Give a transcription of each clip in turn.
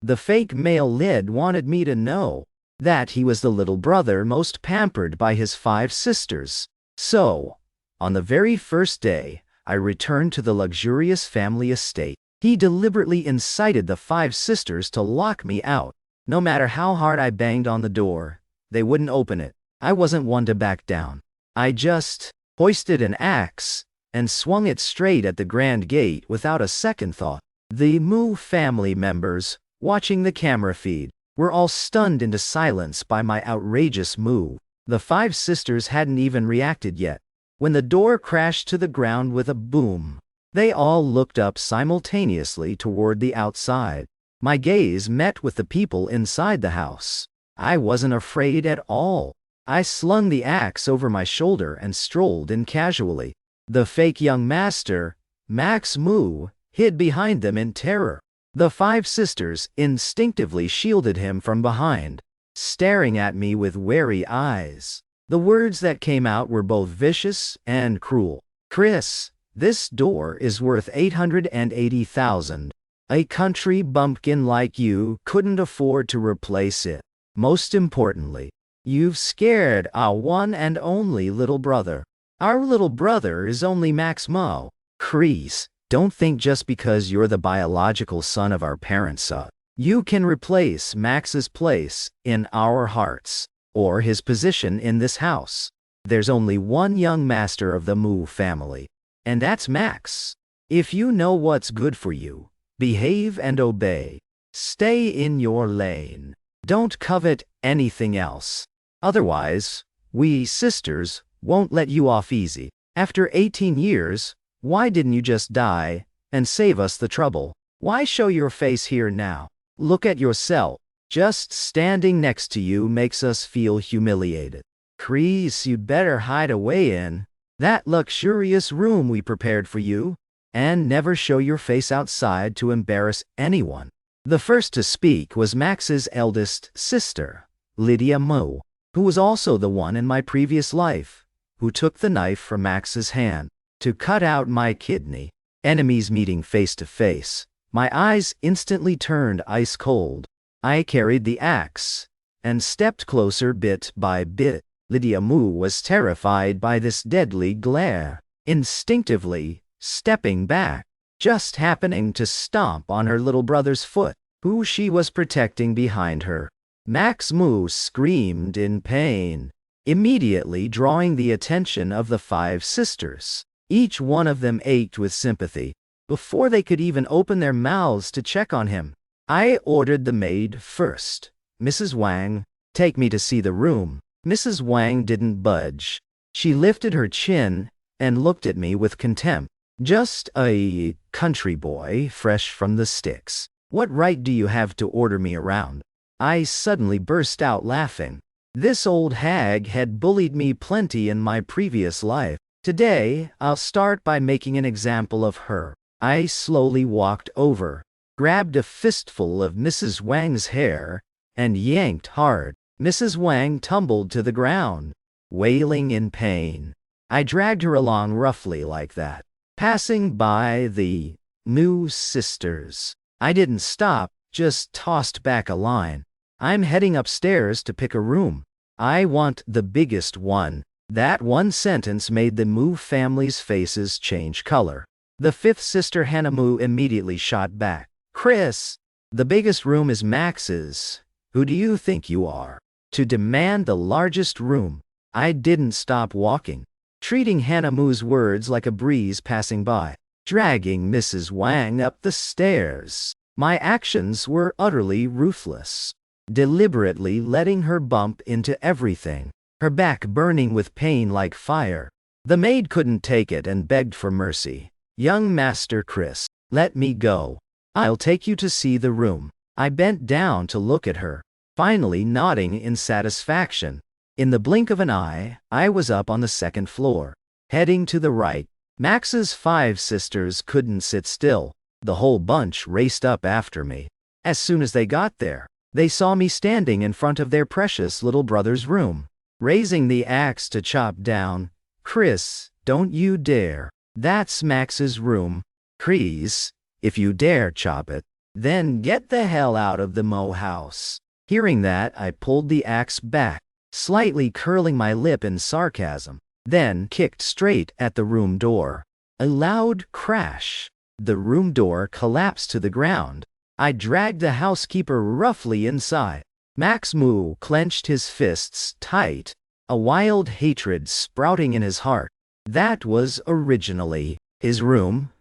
The fake male lead wanted me to know that he was the little brother most pampered by his 5 sisters. So, on the very first day, I returned to the luxurious family estate. He deliberately incited the 5 sisters to lock me out. No matter how hard I banged on the door, they wouldn't open it. I wasn't one to back down. I just hoisted an axe and swung it straight at the grand gate without a second thought. The Mu family members, watching the camera feed, were all stunned into silence by my outrageous move. The 5 sisters hadn't even reacted yet. When the door crashed to the ground with a boom, they all looked up simultaneously toward the outside. My gaze met with the people inside the house. I wasn't afraid at all. I slung the axe over my shoulder and strolled in casually. The fake young master, Max Mu, hid behind them in terror. The 5 sisters instinctively shielded him from behind, staring at me with wary eyes. The words that came out were both vicious and cruel. "Chris, this door is worth $880,000. A country bumpkin like you couldn't afford to replace it. Most importantly, you've scared our one and only little brother. Our little brother is only Max Mo. Chris, don't think just because you're the biological son of our parents, you can replace Max's place in our hearts, or his position in this house. There's only one young master of the Mu family, and that's Max. If you know what's good for you, behave and obey. Stay in your lane. Don't covet anything else. Otherwise, we sisters won't let you off easy. After 18 years, why didn't you just die and save us the trouble? Why show your face here now? Look at yourself. Just standing next to you makes us feel humiliated. Chris, you'd better hide away in that luxurious room we prepared for you, and never show your face outside to embarrass anyone." The first to speak was Max's eldest sister, Lydia Mo, who was also the one in my previous life who took the knife from Max's hand to cut out my kidney. Enemies meeting face to face, my eyes instantly turned ice cold. I carried the axe and stepped closer bit by bit. Lydia Mu was terrified by this deadly glare, instinctively stepping back, just happening to stomp on her little brother's foot, who she was protecting behind her. Max Mu screamed in pain, immediately drawing the attention of the 5 sisters. Each one of them ached with sympathy. Before they could even open their mouths to check on him, I ordered the maid first. "Mrs. Wang, take me to see the room." Mrs. Wang didn't budge. She lifted her chin and looked at me with contempt. "Just a country boy fresh from the sticks. What right do you have to order me around?" I suddenly burst out laughing. This old hag had bullied me plenty in my previous life. Today, I'll start by making an example of her. I slowly walked over, grabbed a fistful of Mrs. Wang's hair, and yanked hard. Mrs. Wang tumbled to the ground, wailing in pain. I dragged her along roughly like that, passing by the Mu sisters. I didn't stop, just tossed back a line. "I'm heading upstairs to pick a room. I want the biggest one." That one sentence made the Mu family's faces change color. The 5th sister Hannah Mu immediately shot back. "Chris, the biggest room is Max's. Who do you think you are to demand the largest room?" I didn't stop walking, treating Hannah Mu's words like a breeze passing by, dragging Mrs. Wang up the stairs. My actions were utterly ruthless, deliberately letting her bump into everything, her back burning with pain like fire. The maid couldn't take it and begged for mercy. "Young Master Chris, let me go. I'll take you to see the room." I bent down to look at her, finally nodding in satisfaction. In the blink of an eye, I was up on the 2nd floor, heading to the right. Max's 5 sisters couldn't sit still. The whole bunch raced up after me. As soon as they got there, they saw me standing in front of their precious little brother's room, raising the axe to chop down. "Chris, don't you dare. That's Max's room. Chris, if you dare chop it, Then get the hell out of the Mo house. Hearing that, I pulled the axe back, slightly curling my lip in sarcasm, then kicked straight at the room door. A loud crash. The room door collapsed to the ground. I dragged the housekeeper roughly inside. Max Moo clenched his fists tight, a wild hatred sprouting in his heart. That was originally his room.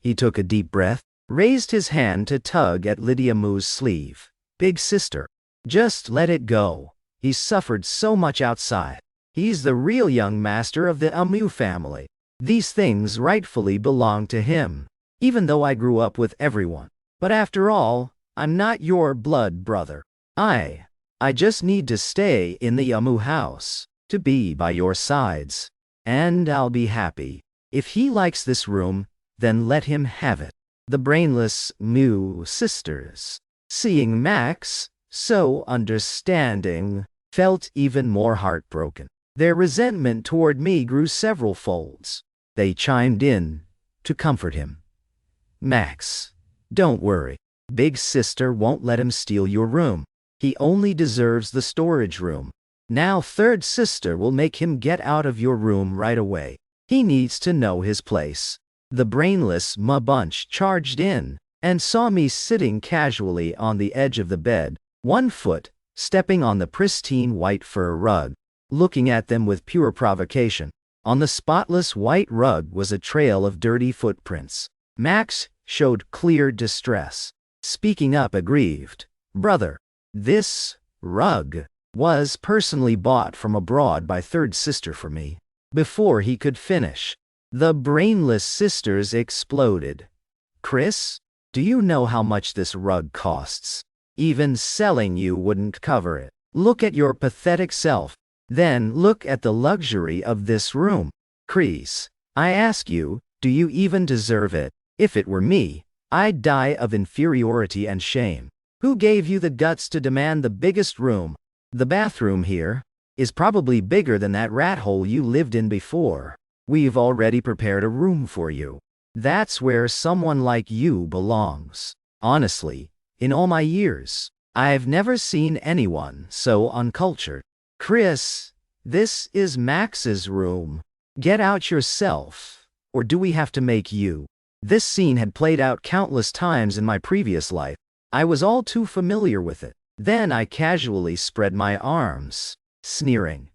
He took a deep breath, raised his hand to tug at Lydia Moo's sleeve. Big sister, just let it go. He's suffered so much outside. He's the real young master of the Amu family. These things rightfully belong to him, even though I grew up with everyone. But after all, I'm not your blood brother. I just need to stay in the Amu house, to be by your sides. And I'll be happy. If he likes this room, then let him have it. The brainless Mu sisters, seeing Max so understanding, felt even more heartbroken. Their resentment toward me grew several folds. They chimed in to comfort him. Max, don't worry. Big sister won't let him steal your room. He only deserves the storage room. Now third sister will make him get out of your room right away. He needs to know his place. The brainless Ma bunch charged in and saw me sitting casually on the edge of the bed, one foot stepping on the pristine white fur rug, looking at them with pure provocation. On the spotless white rug was a trail of dirty footprints. Max showed clear distress, speaking up aggrieved. Brother, this rug was personally bought from abroad by third sister for me. Before he could finish, the brainless sisters exploded. Chris, do you know how much this rug costs? Even selling you wouldn't cover it. Look at your pathetic self. Then look at the luxury of this room. Chris, I ask you, do you even deserve it? If it were me, I'd die of inferiority and shame. Who gave you the guts to demand the biggest room? The bathroom here is probably bigger than that rat hole you lived in before. We've already prepared a room for you. That's where someone like you belongs. Honestly, in all my years, I've never seen anyone so uncultured. Chris, this is Max's room. Get out yourself, or do we have to make you? This scene had played out countless times in my previous life. I was all too familiar with it. Then I casually spread my arms, sneering.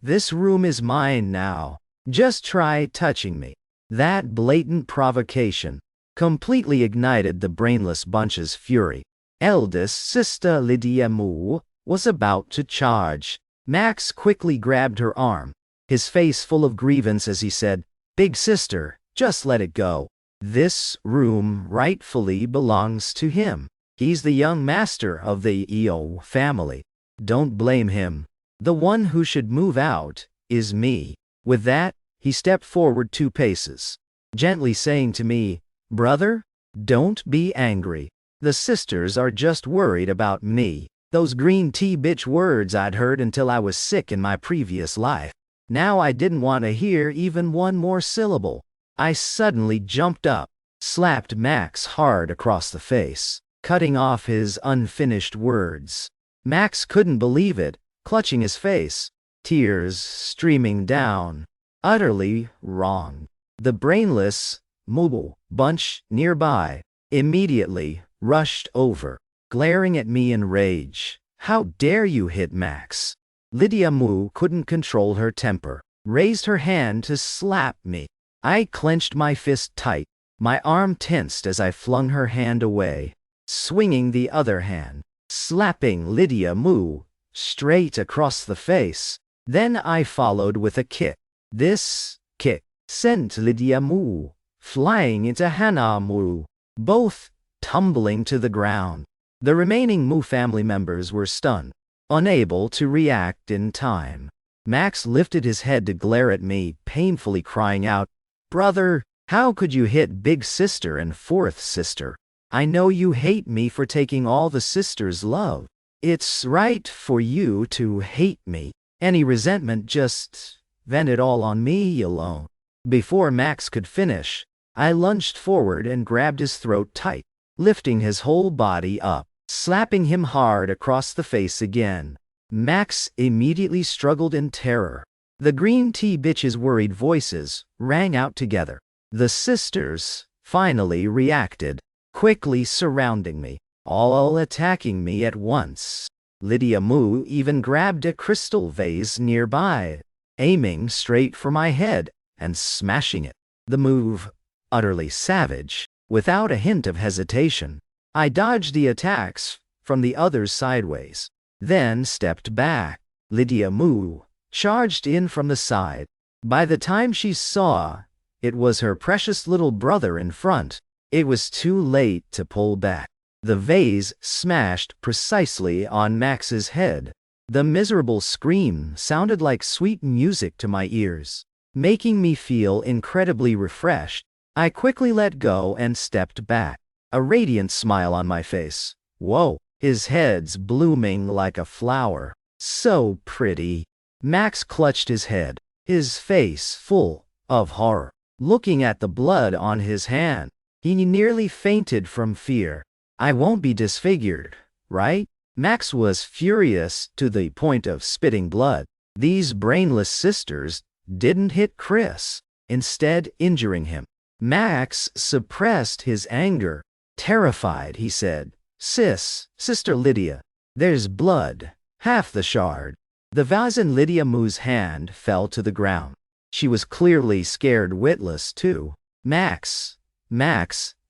This room is mine now. Just try touching me. That blatant provocation completely ignited the brainless bunch's fury. Eldest sister Lydia Moo was about to charge. Max quickly grabbed her arm, his face full of grievance as he said, Big sister, just let it go. This room rightfully belongs to him. He's the young master of the EO family. Don't blame him. The one who should move out is me. With that, he stepped forward 2 paces, gently saying to me, Brother, don't be angry. The sisters are just worried about me. Those green tea bitch words I'd heard until I was sick in my previous life. Now I didn't want to hear even one more syllable. I suddenly jumped up, slapped Max hard across the face, cutting off his unfinished words. Max couldn't believe it, clutching his face, tears streaming down. Utterly wrong. The brainless mobile bunch nearby immediately rushed over, glaring at me in rage. How dare you hit Max? Lydia Moo couldn't control her temper, raised her hand to slap me. I clenched my fist tight, my arm tensed as I flung her hand away, swinging the other hand, slapping Lydia Moo straight across the face. Then I followed with a kick. This kick sent Lydia Moo flying into Hana Moo, both tumbling to the ground. The remaining Moo family members were stunned, unable to react in time. Max lifted his head to glare at me, painfully crying out, Brother, how could you hit big sister and fourth sister? I know you hate me for taking all the sisters' love. It's right for you to hate me. Any resentment, just vent it all on me alone. Before Max could finish, I lunged forward and grabbed his throat tight. lifting his whole body up, slapping him hard across the face again. Max immediately struggled in terror. The green tea bitches' worried voices rang out together. The sisters finally reacted, quickly surrounding me, all attacking me at once. Lydia Mu even grabbed a crystal vase nearby, aiming straight for my head and smashing it. The move, utterly savage, without a hint of hesitation. I dodged the attacks from the others sideways, then stepped back. Lydia Mu charged in from the side. By the time she saw it was her precious little brother in front, it was too late to pull back. The vase smashed precisely on Max's head. The miserable scream sounded like sweet music to my ears, making me feel incredibly refreshed. I quickly let go and stepped back, a radiant smile on my face. Whoa, his head's blooming like a flower. So pretty. Max clutched his head, his face full of horror. Looking at the blood on his hand, he nearly fainted from fear. I won't be disfigured, right? Max was furious to the point of spitting blood. These brainless sisters didn't hit Chris, instead injuring him. Max suppressed his anger. Terrified, he said, Sister Lydia, there's blood, half the shard." The vase in Lydia Mu's hand fell to the ground. She was clearly scared witless, too. Max,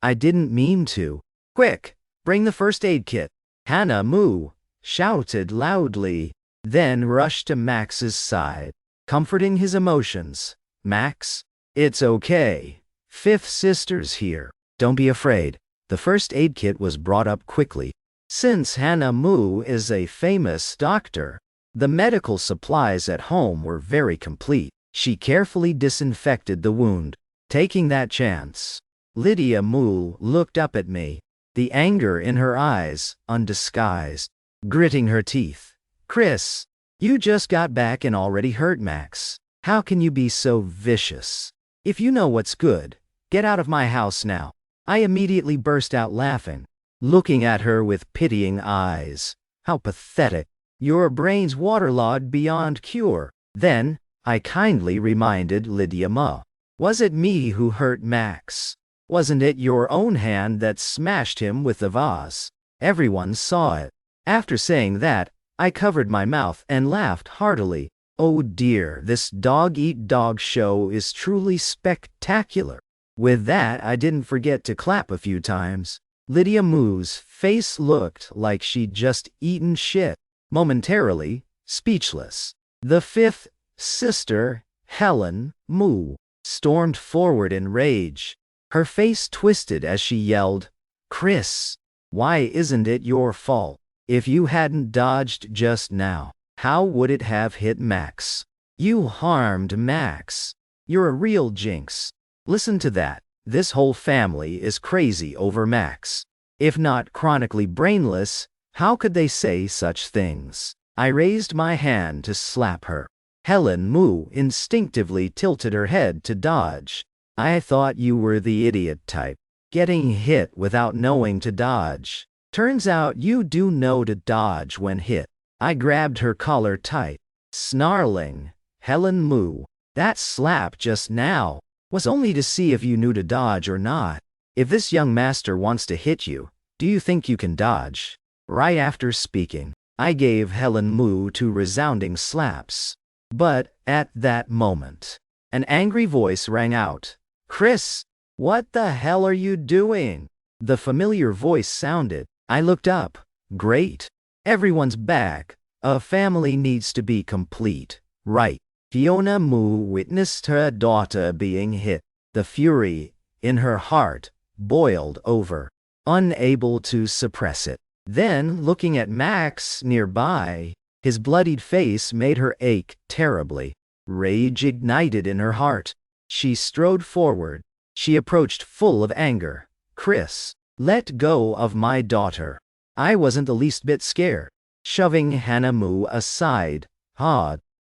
I didn't mean to." "Quick, bring the first aid kit," Hannah Mu shouted loudly, then rushed to Max's side, comforting his emotions. "Max, it's okay. Fifth sister's here. Don't be afraid." The first aid kit was brought up quickly. Since Hannah Mu is a famous doctor, the medical supplies at home were very complete. She carefully disinfected the wound, taking that chance. Lydia Mu looked up at me, the anger in her eyes undisguised, gritting her teeth. "Chris, you just got back and already hurt Max. How can you be so vicious? If you know what's good, get out of my house now." I immediately burst out laughing, looking at her with pitying eyes. How pathetic. Your brain's waterlogged beyond cure. Then, I kindly reminded Lydia Mu. "Was it me who hurt Max? Wasn't it your own hand that smashed him with the vase?" Everyone saw it. After saying that, I covered my mouth and laughed heartily. Oh dear, this dog-eat-dog show is truly spectacular. With that, I didn't forget to clap a few times. Lydia Mu's face looked like she'd just eaten shit, momentarily speechless. The fifth sister, Helen Mu, stormed forward in rage. Her face twisted as she yelled, "Chris, why isn't it your fault? If you hadn't dodged just now, how would it have hit Max? You harmed Max. You're a real jinx. Listen to that. This whole family is crazy over Max. If not chronically brainless, how could they say such things?" I raised my hand to slap her. Helen Mu instinctively tilted her head to dodge. "I thought you were the idiot type, getting hit without knowing to dodge. Turns out you do know to dodge when hit." I grabbed her collar tight, snarling, "Helen Mu, that slap just now was only to see if you knew to dodge or not. If this young master wants to hit you, do you think you can dodge?" Right after speaking, I gave Helen Mu 2 resounding slaps. But, at that moment, an angry voice rang out. "Chris, what the hell are you doing?" The familiar voice sounded. I looked up. Great. Everyone's back. A family needs to be complete, right? Fiona Mu witnessed her daughter being hit. The fury in her heart boiled over, unable to suppress it. Then, looking at Max nearby, his bloodied face made her ache terribly. Rage ignited in her heart. She strode forward. She approached full of anger. "Chris, let go of my daughter." I wasn't the least bit scared, shoving Hannah Mu aside.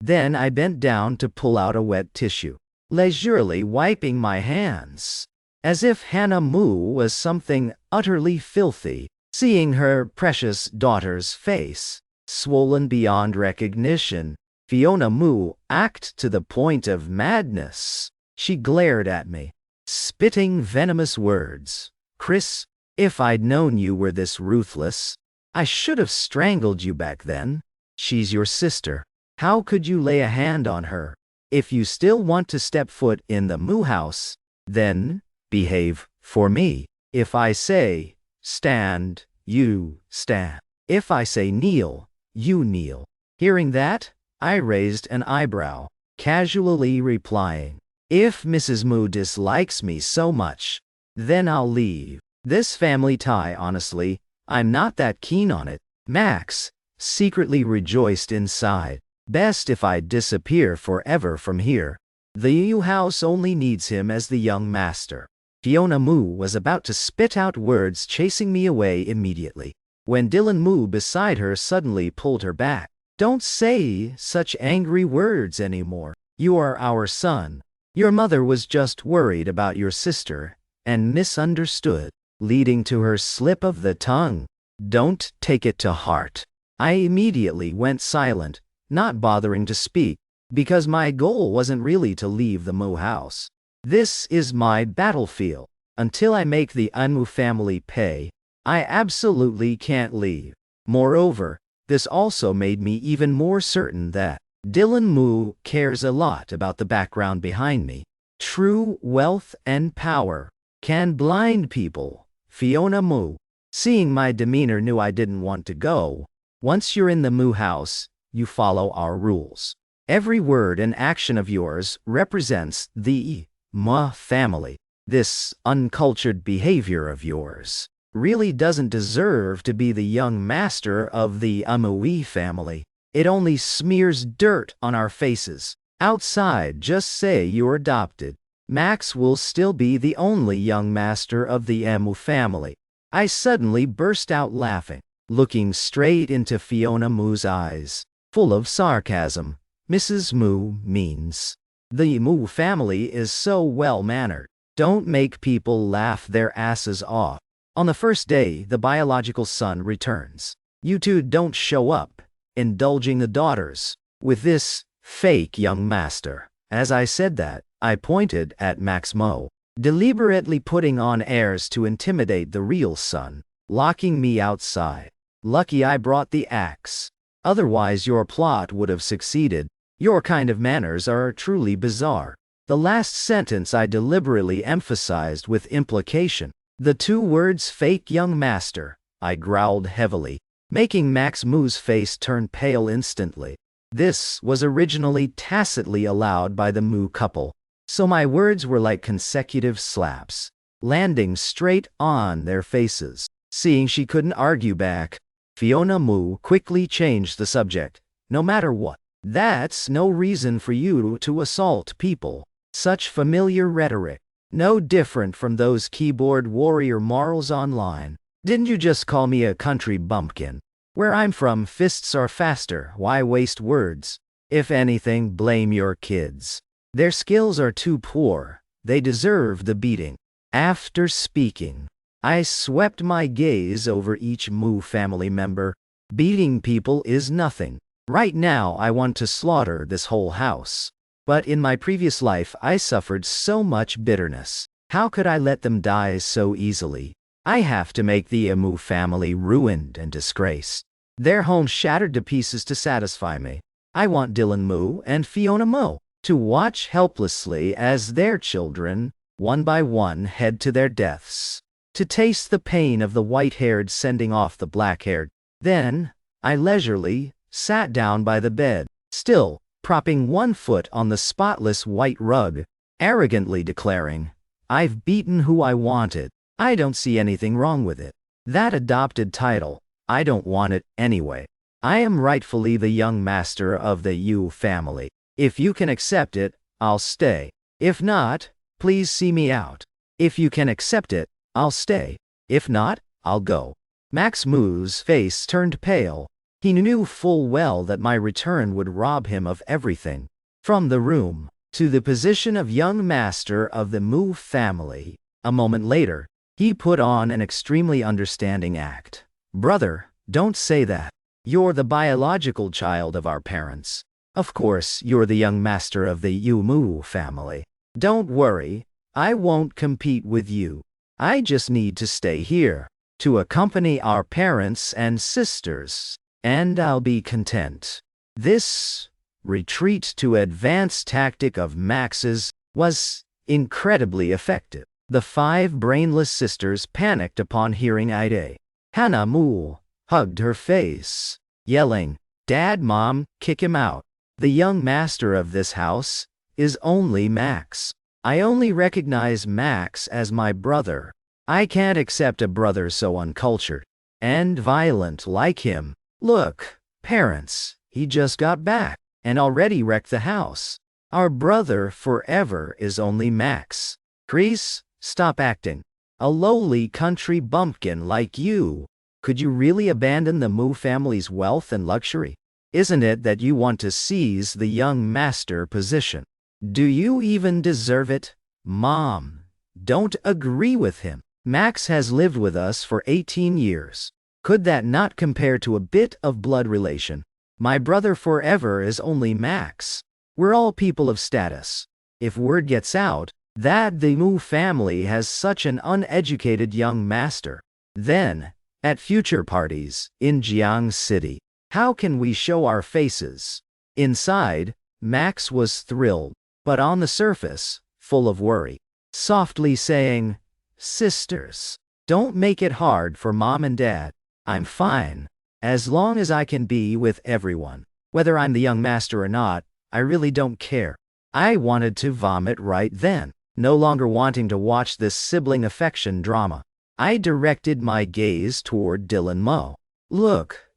Then I bent down to pull out a wet tissue, leisurely wiping my hands. as if Hannah Mu was something utterly filthy. Seeing her precious daughter's face, swollen beyond recognition, Fiona Mu acted to the point of madness. She glared at me, spitting venomous words. Chris, if I'd known you were this ruthless, I should have strangled you back then. She's your sister. How could you lay a hand on her? If you still want to step foot in the Mu house, then behave for me. If I say stand, you stand. If I say kneel, you kneel. Hearing that, I raised an eyebrow, casually replying, if Mrs. Mu dislikes me so much, then I'll leave this family tie. Honestly, I'm not that keen on it. Max secretly rejoiced inside. Best if I disappear forever from here. The Yu house only needs him as the young master. Fiona Mu was about to spit out words chasing me away immediately, when Dylan Mu beside her suddenly pulled her back. Don't say such angry words anymore. You are our son. Your mother was just worried about your sister and misunderstood, leading to her slip of the tongue. Don't take it to heart. I immediately went silent, not bothering to speak, because my goal wasn't really to leave the Mu house. This is my battlefield. Until I make the Mu family pay, I absolutely can't leave. Moreover, this also made me even more certain that Dylan Mu cares a lot about the background behind me. True wealth and power can blind people. Fiona Mu, seeing my demeanor, knew I didn't want to go. Once you're in the Mu house, you follow our rules. Every word and action of yours represents the Mu family. This uncultured behavior of yours really doesn't deserve to be the young master of the Mu family. It only smears dirt on our faces. Outside, just say you're adopted. Max will still be the only young master of the Mu family. I suddenly burst out laughing, looking straight into Fiona Mu's eyes, full of sarcasm. Mrs. Mu means the Mu family is so well-mannered. Don't make people laugh their asses off. On the first day, the biological son returns. You two don't show up, indulging the daughters with this fake young master. As I said that, I pointed at Max Mo, deliberately putting on airs to intimidate the real son, locking me outside. Lucky I brought the axe. Otherwise your plot would have succeeded. Your kind of manners are truly bizarre. The last sentence I deliberately emphasized with implication. The two words fake young master. I growled heavily, making Max Mu's face turn pale instantly. This was originally tacitly allowed by the Mu couple, so my words were like consecutive slaps, landing straight on their faces. Seeing she couldn't argue back, Fiona Mu quickly changed the subject. No matter what, that's no reason for you to assault people. Such familiar rhetoric. No different from those keyboard warrior morals online. Didn't you just call me a country bumpkin? Where I'm from, fists are faster. Why waste words? If anything, blame your kids. Their skills are too poor. They deserve the beating. After speaking, I swept my gaze over each Mu family member. Beating people is nothing. Right now I want to slaughter this whole house. But in my previous life I suffered so much bitterness. How could I let them die so easily? I have to make the Mu family ruined and disgraced. Their home shattered to pieces to satisfy me. I want Dylan Mu and Fiona Mu to watch helplessly as their children, one by one, head to their deaths. To taste the pain of the white-haired sending off the black-haired. Then, I leisurely sat down by the bed, still propping one foot on the spotless white rug, arrogantly declaring, I've beaten who I wanted. I don't see anything wrong with it. That adopted title, I don't want it anyway. I am rightfully the young master of the Yu family. If you can accept it, I'll stay. If not, please see me out. If you can accept it, I'll stay. If not, I'll go. Max Mu's face turned pale. He knew full well that my return would rob him of everything. From the room to the position of young master of the Mu family, A moment later, he put on an extremely understanding act. Brother, don't say that. You're the biological child of our parents. Of course, you're the young master of the Yumu family. Don't worry, I won't compete with you. I just need to stay here, to accompany our parents and sisters, and I'll be content. This retreat to advanced tactic of Max's was incredibly effective. The 5 brainless sisters panicked upon hearing Ide. Hana Mu hugged her face, yelling, "Dad, Mom, kick him out. The young master of this house is only Max. I only recognize Max as my brother. I can't accept a brother so uncultured and violent like him. Look, parents, he just got back and already wrecked the house. Our brother forever is only Max. Chris, stop acting. A lowly country bumpkin like you. Could you really abandon the Mu family's wealth and luxury? Isn't it that you want to seize the young master position? Do you even deserve it? Mom, don't agree with him. Max has lived with us for 18 years. Could that not compare to a bit of blood relation? My brother forever is only Max. We're all people of status. If word gets out that the Mu family has such an uneducated young master, then, at future parties in Jiang City, how can we show our faces?" Inside, Max was thrilled, but on the surface, full of worry. Softly saying, "Sisters, don't make it hard for Mom and Dad. I'm fine, as long as I can be with everyone. Whether I'm the young master or not, I really don't care." I wanted to vomit right then, no longer wanting to watch this sibling affection drama. I directed my gaze toward Dylan Mo. "Look,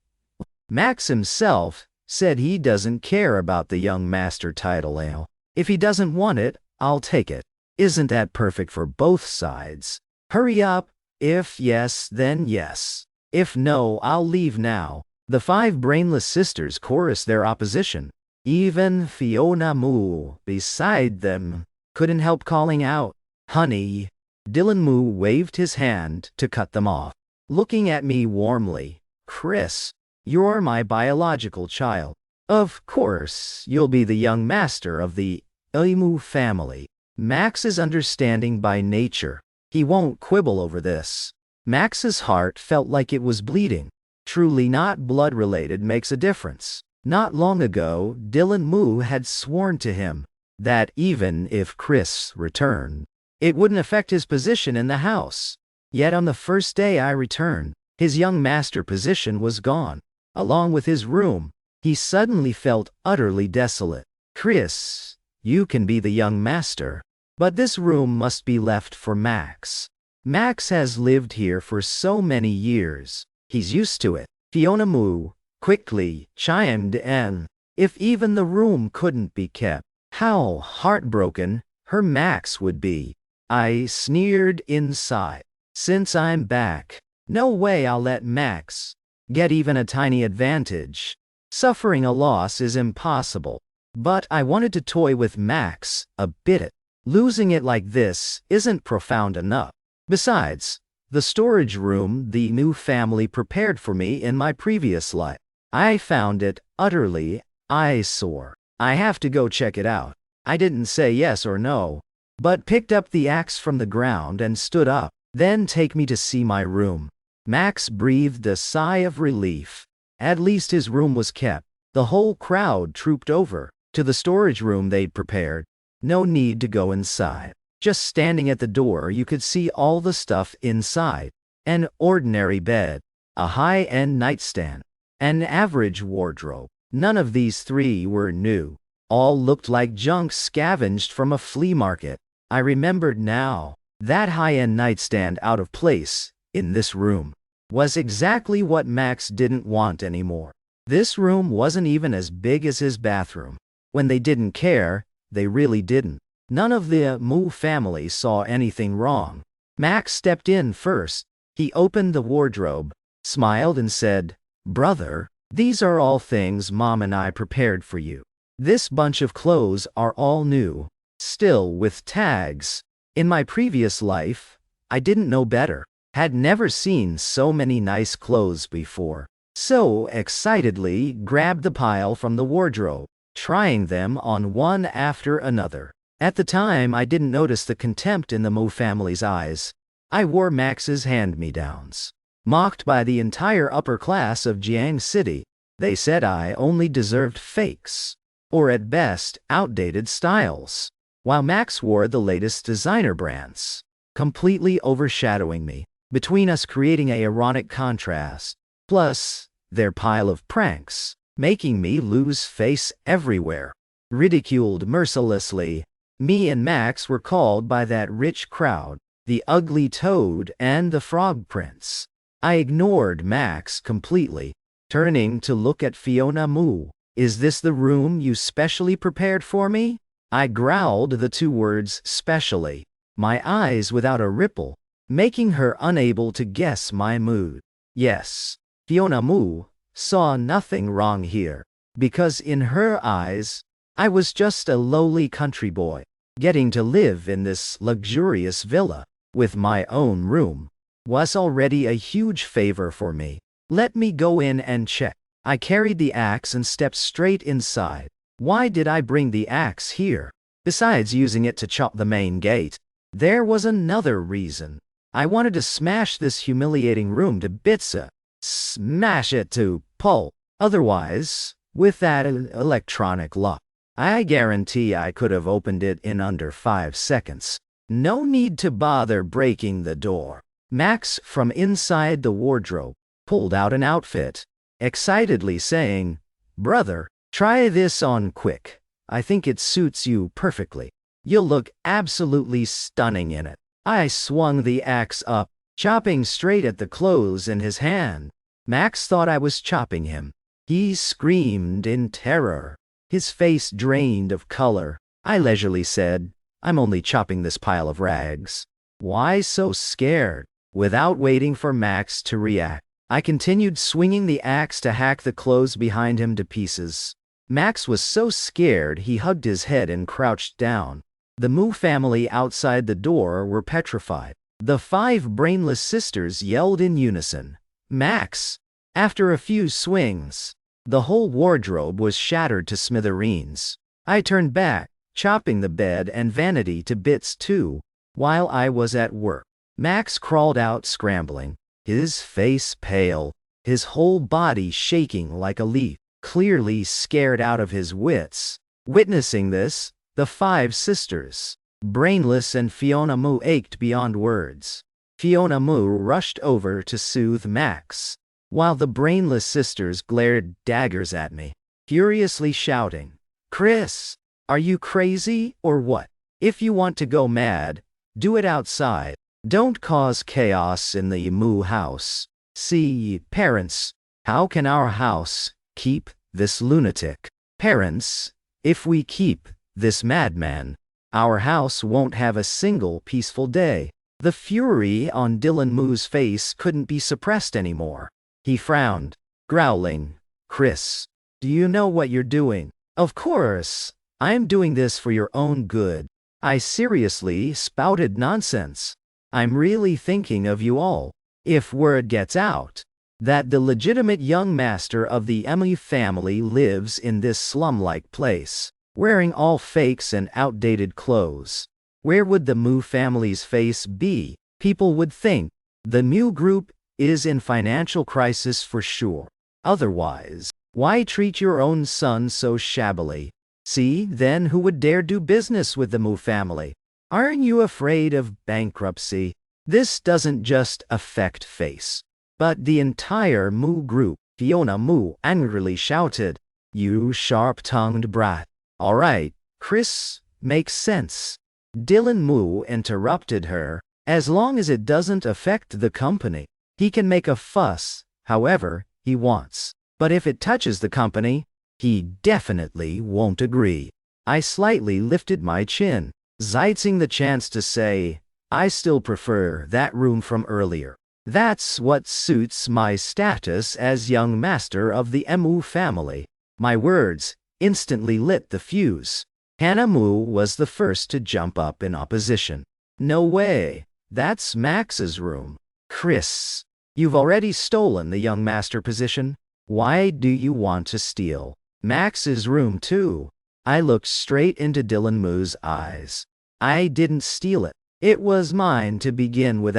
Max himself said he doesn't care about the young master title ale. If he doesn't want it, I'll take it. Isn't that perfect for both sides? Hurry up. If yes, then yes. If no, I'll leave now." The 5 brainless sisters chorused their opposition. Even Fiona Mu, beside them, couldn't help calling out, "Honey." Dylan Mu waved his hand to cut them off, looking at me warmly. "Chris, you're my biological child. Of course, you'll be the young master of the Mu family. Max is understanding by nature. He won't quibble over this." Max's heart felt like it was bleeding. Truly not blood-related makes a difference. Not long ago, Dylan Mu had sworn to him that even if Chris returned, it wouldn't affect his position in the house. Yet on the first day I returned, his young master position was gone. Along with his room, he suddenly felt utterly desolate. "Chris, you can be the young master, but this room must be left for Max. Max has lived here for so many years. He's used to it." Fiona Mu quickly chimed in. If even the room couldn't be kept, how heartbroken her Max would be. I sneered inside. Since I'm back, no way I'll let Max get even a tiny advantage. Suffering a loss is impossible. But I wanted to toy with Max a bit. Losing it like this isn't profound enough. Besides, the storage room the new family prepared for me in my previous life, I found it utterly eyesore. I have to go check it out. I didn't say yes or no, but picked up the axe from the ground and stood up. "Then take me to see my room." Max breathed a sigh of relief. At least his room was kept. The whole crowd trooped over to the storage room they'd prepared. No need to go inside. Just standing at the door you could see all the stuff inside. An ordinary bed, a high-end nightstand, an average wardrobe. None of these 3 were new. All looked like junk scavenged from a flea market. I remembered now. That high-end nightstand out of place, in this room, was exactly what Max didn't want anymore. This room wasn't even as big as his bathroom. When they didn't care, they really didn't. None of the Mu family saw anything wrong. Max stepped in first. He opened the wardrobe, smiled and said, "Brother, these are all things Mom and I prepared for you. This bunch of clothes are all new, still with tags. In my previous life, I didn't know better. Had never seen so many nice clothes before. So excitedly grabbed the pile from the wardrobe, trying them on one after another. At the time, I didn't notice the contempt in the Mu family's eyes. I wore Max's hand-me-downs. Mocked by the entire upper class of Jiang City, they said I only deserved fakes, or at best, outdated styles, while Max wore the latest designer brands, completely overshadowing me, between us creating a ironic contrast, plus their pile of pranks, making me lose face everywhere. Ridiculed mercilessly, me and Max were called by that rich crowd, the ugly toad and the frog prince. I ignored Max completely, turning to look at Fiona Mu. Is this the room you specially prepared for me? I growled the two words specially, my eyes without a ripple, making her unable to guess my mood. Yes, Fiona Mu saw nothing wrong here, because in her eyes, I was just a lowly country boy, getting to live in this luxurious villa, with my own room, was already a huge favor for me. Let me go in and check. I carried the axe and stepped straight inside. Why did I bring the axe here? Besides using it to chop the main gate, there was another reason. I wanted to smash this humiliating room to bits. Smash it to pulp. Otherwise, with that electronic lock, I guarantee I could have opened it in under 5 seconds. No need to bother breaking the door. Max, from inside the wardrobe, pulled out an outfit, excitedly saying, "Brother, try this on quick. I think it suits you perfectly. You'll look absolutely stunning in it." I swung the axe up, chopping straight at the clothes in his hand. Max thought I was chopping him. He screamed in terror, his face drained of color. I leisurely said, "I'm only chopping this pile of rags." Why so scared? Without waiting for Max to react, I continued swinging the axe to hack the clothes behind him to pieces. Max was so scared he hugged his head and crouched down. The Mu family outside the door were petrified. The 5 brainless sisters yelled in unison, "Max!" After a few swings, the whole wardrobe was shattered to smithereens. I turned back, chopping the bed and vanity to bits too, while I was at work. Max crawled out scrambling, his face pale, his whole body shaking like a leaf, clearly scared out of his wits. Witnessing this, the 5 sisters, Brainless and Fiona Mu, ached beyond words. Fiona Mu rushed over to soothe Max, while the Brainless sisters glared daggers at me, furiously shouting, "Chris, are you crazy or what? If you want to go mad, do it outside. Don't cause chaos in the Mu house. See, parents, how can our house keep this lunatic? Parents, if we keep this madman, our house won't have a single peaceful day." The fury on Dylan Mu's face couldn't be suppressed anymore. He frowned, growling, "Chris, do you know what you're doing?" "Of course, I'm doing this for your own good." I seriously spouted nonsense. "I'm really thinking of you all. If word gets out that the legitimate young master of the Mu family lives in this slum-like place, wearing all fakes and outdated clothes, where would the Mu family's face be? People would think the Mu group is in financial crisis for sure. Otherwise, why treat your own son so shabbily? See, then who would dare do business with the Mu family? Aren't you afraid of bankruptcy? This doesn't just affect face, but the entire Mu group." Fiona Mu angrily shouted, "You sharp-tongued brat." "All right, Chris, makes sense." Dylan Mu interrupted her. "As long as it doesn't affect the company, he can make a fuss however he wants. But if it touches the company, he definitely won't agree." I slightly lifted my chin, seizing the chance to say, "I still prefer that room from earlier. That's what suits my status as young master of the Mu family." My words instantly lit the fuse. Hannah Mu was the first to jump up in opposition. "No way. That's Max's room. Chris, you've already stolen the young master position. Why do you want to steal Max's room too? I looked straight into Dylan Moo's eyes. I didn't steal it. It was mine to begin with.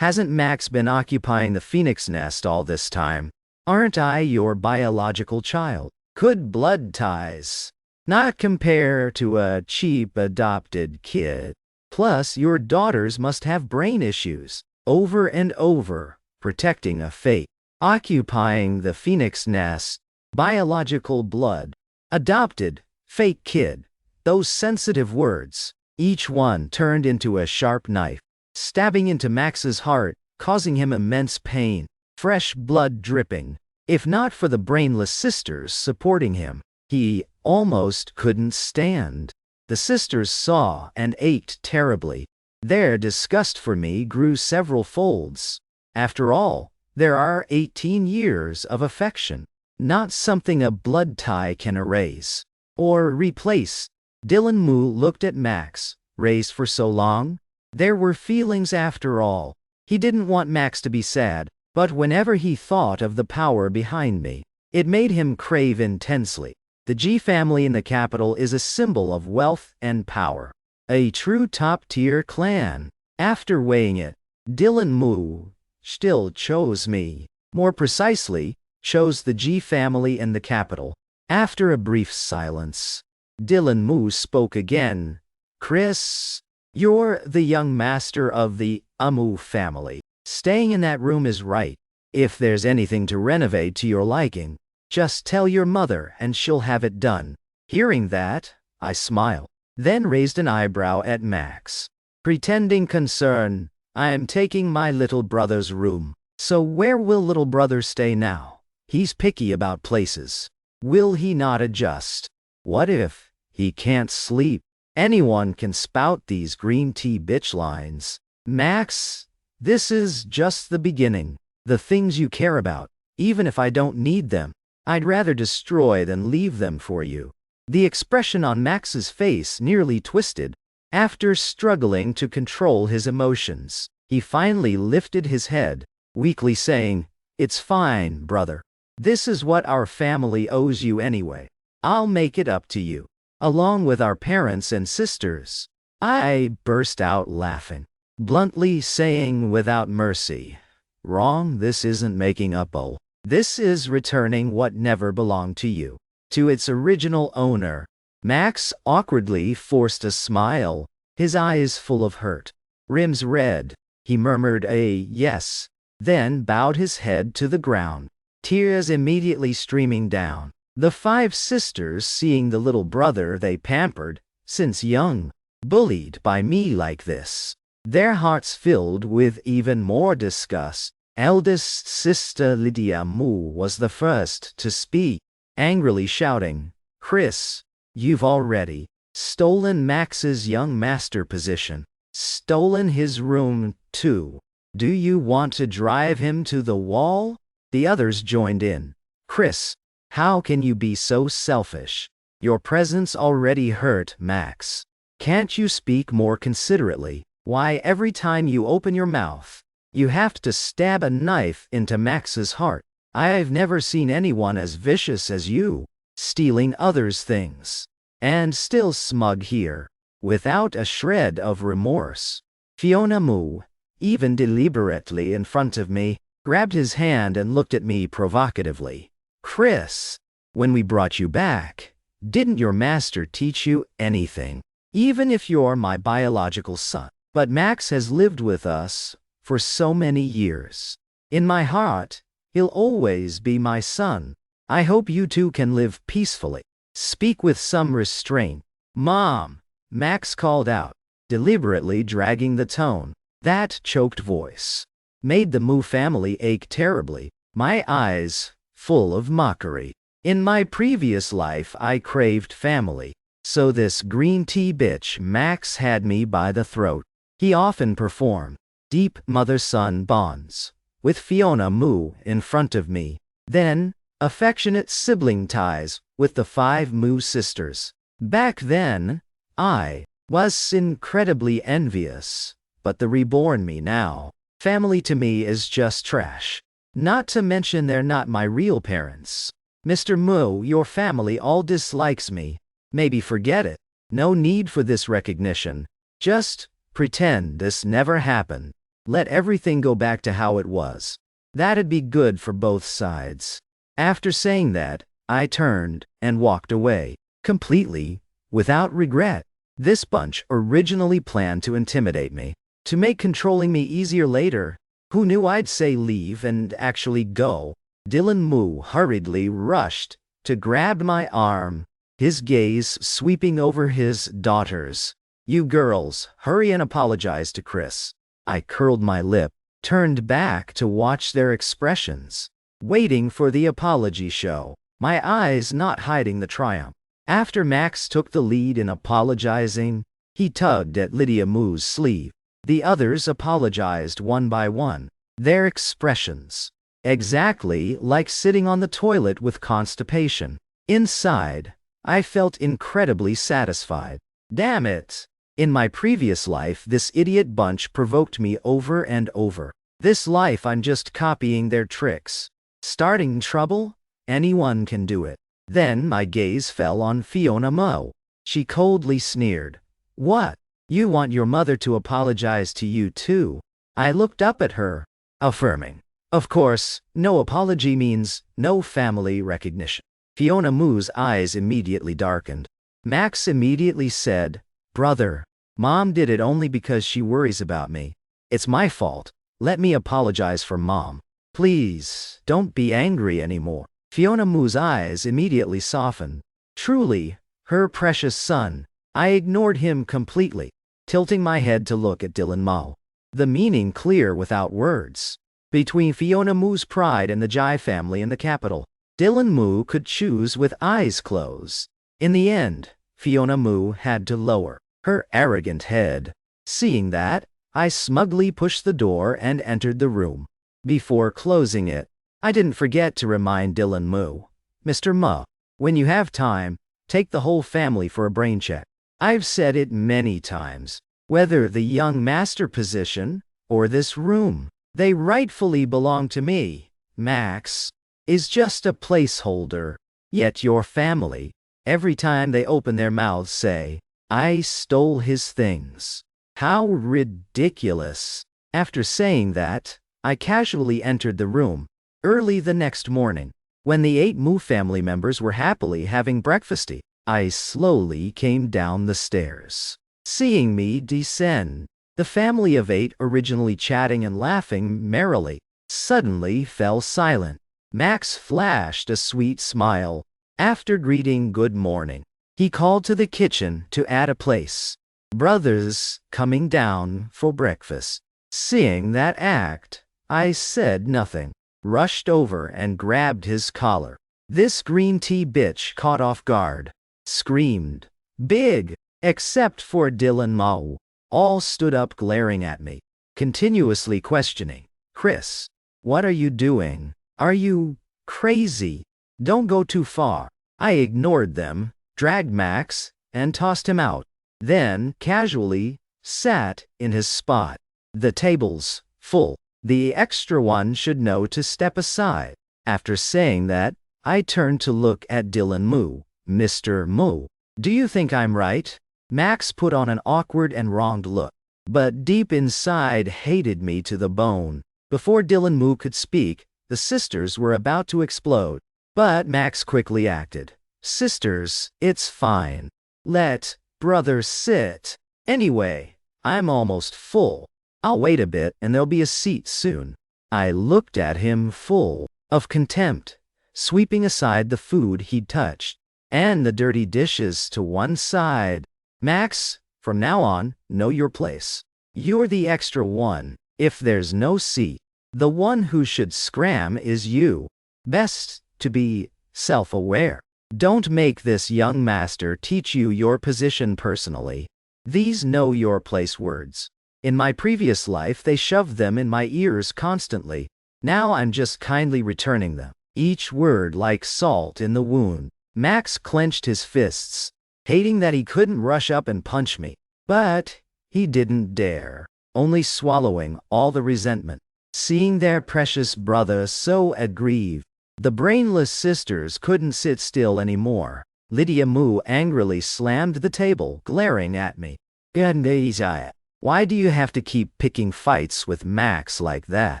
Hasn't Max been occupying the phoenix nest all this time? Aren't I your biological child? Could blood ties not compare to a cheap adopted kid? Plus, your daughters must have brain issues. Over and over, protecting a fate, occupying the phoenix nest, biological blood, adopted, fake kid. Those sensitive words, each one turned into a sharp knife, stabbing into Max's heart, causing him immense pain, fresh blood dripping. If not for the brainless sisters supporting him, he almost couldn't stand. The sisters saw and ached terribly. Their disgust for me grew several folds. After all, there are 18 years of affection, not something a blood tie can erase or replace. Dylan Moo looked at Max, raised for so long. There were feelings after all. He didn't want Max to be sad, but whenever he thought of the power behind me, it made him crave intensely. The G family in the capital is a symbol of wealth and power. A true top-tier clan. After weighing it, Dylan Moo still chose me. More precisely, chose the G family in the capital. After a brief silence, Dylan Moo spoke again. Chris, you're the young master of the Moo family. Staying in that room is right. If there's anything to renovate to your liking, just tell your mother and she'll have it done. Hearing that, I smiled, then raised an eyebrow at Max. Pretending concern, I'm taking my little brother's room. So where will little brother stay now? He's picky about places. Will he not adjust? What if he can't sleep? Anyone can spout these green tea bitch lines. Max, this is just the beginning. The things you care about, even if I don't need them, I'd rather destroy than leave them for you. The expression on Max's face nearly twisted. After struggling to control his emotions, he finally lifted his head, weakly saying, It's fine, brother. This is what our family owes you anyway. I'll make it up to you, along with our parents and sisters. I burst out laughing, bluntly saying without mercy, Wrong, this isn't making up. This is returning what never belonged to you, to its original owner. Max awkwardly forced a smile, his eyes full of hurt. Rims red. He murmured a yes, then bowed his head to the ground, tears immediately streaming down. The five sisters, seeing the little brother they pampered since young, bullied by me like this, their hearts filled with even more disgust. Eldest sister Lydia Moo was the first to speak, angrily shouting, Chris, you've already stolen Max's young master position. Stolen his room, too. Do you want to drive him to the wall? The others joined in. Chris, how can you be so selfish? Your presence already hurt Max. Can't you speak more considerately? Why every time you open your mouth, you have to stab a knife into Max's heart? I've never seen anyone as vicious as you, stealing others' things. And still smug here, without a shred of remorse. Fiona Moo, even deliberately in front of me, grabbed his hand and looked at me provocatively. Chris, when we brought you back, didn't your master teach you anything? Even if you're my biological son. But Max has lived with us for so many years. In my heart, he'll always be my son. I hope you two can live peacefully. Speak with some restraint. Mom, Max called out, deliberately dragging the tone. That choked voice made the Moo family ache terribly, my eyes full of mockery. In my previous life I craved family, so this green tea bitch Max had me by the throat. He often performed deep mother-son bonds with Fiona Moo in front of me, then affectionate sibling ties with the 5 Moo sisters. Back then, I was incredibly envious. but the reborn me now. Family to me is just trash. Not to mention they're not my real parents. Mr. Mu, your family all dislikes me. Maybe forget it. No need for this recognition. Just pretend this never happened. Let everything go back to how it was. That'd be good for both sides. After saying that, I turned and walked away, completely, without regret. This bunch originally planned to intimidate me, to make controlling me easier later. Who knew I'd say leave and actually go? Dylan Mu hurriedly rushed to grab my arm, his gaze sweeping over his daughters. You girls, hurry and apologize to Chris. I curled my lip, turned back to watch their expressions, waiting for the apology show, my eyes not hiding the triumph. After Max took the lead in apologizing, he tugged at Lydia Mu's sleeve. The others apologized one by one, their expressions exactly like sitting on the toilet with constipation. Inside, I felt incredibly satisfied. Damn it! In my previous life, this idiot bunch provoked me over and over. This life, I'm just copying their tricks. Starting trouble? Anyone can do it. Then my gaze fell on Fiona Mo. She coldly sneered. What? You want your mother to apologize to you too? I looked up at her, affirming. Of course, no apology means no family recognition. Fiona Mu's eyes immediately darkened. Max immediately said, Brother, Mom did it only because she worries about me. It's my fault. Let me apologize for Mom. Please, don't be angry anymore. Fiona Mu's eyes immediately softened. Truly, her precious son. I ignored him completely, tilting my head to look at Dylan Mu. The meaning clear without words. Between Fiona Mu's pride and the Jai family in the capital, Dylan Mu could choose with eyes closed. In the end, Fiona Mu had to lower her arrogant head. Seeing that, I smugly pushed the door and entered the room. Before closing it, I didn't forget to remind Dylan Mu, Mr. Mu, when you have time, take the whole family for a brain check. I've said it many times, whether the young master position or this room, they rightfully belong to me. Max is just a placeholder. Yet your family, every time they open their mouths, say, I stole his things. How ridiculous. After saying that, I casually entered the room. Early the next morning, when the 8 Mu family members were happily having breakfasty, I slowly came down the stairs. Seeing me descend, the family of 8, originally chatting and laughing merrily, suddenly fell silent. Max flashed a sweet smile. After greeting good morning, he called to the kitchen to add a place. Brothers coming down for breakfast. Seeing that act, I said nothing, rushed over and grabbed his collar. This green tea bitch caught off guard, screamed, big, except for Dylan Mu. All stood up glaring at me, continuously questioning. Chris, what are you doing? Are you crazy? Don't go too far. I ignored them, dragged Max, and tossed him out. Then, casually, sat in his spot. The table's full. The extra one should know to step aside. After saying that, I turned to look at Dylan Mu. Mr. Mu, do you think I'm right? Max put on an awkward and wronged look, but deep inside hated me to the bone. Before Dylan Mu could speak, the sisters were about to explode. But Max quickly acted. Sisters, it's fine. Let brother sit. Anyway, I'm almost full. I'll wait a bit and there'll be a seat soon. I looked at him full of contempt, sweeping aside the food he'd touched, and the dirty dishes to one side. Max, from now on, know your place. You're the extra one. If there's no seat, the one who should scram is you. Best to be self-aware. Don't make this young master teach you your position personally. These know your place words. In my previous life, they shoved them in my ears constantly. Now I'm just kindly returning them, each word like salt in the wound. Max clenched his fists, hating that he couldn't rush up and punch me. But he didn't dare. only swallowing all the resentment. Seeing their precious brother so aggrieved, the brainless sisters couldn't sit still anymore. Lydia Moo angrily slammed the table, glaring at me. Why do you have to keep picking fights with Max like that?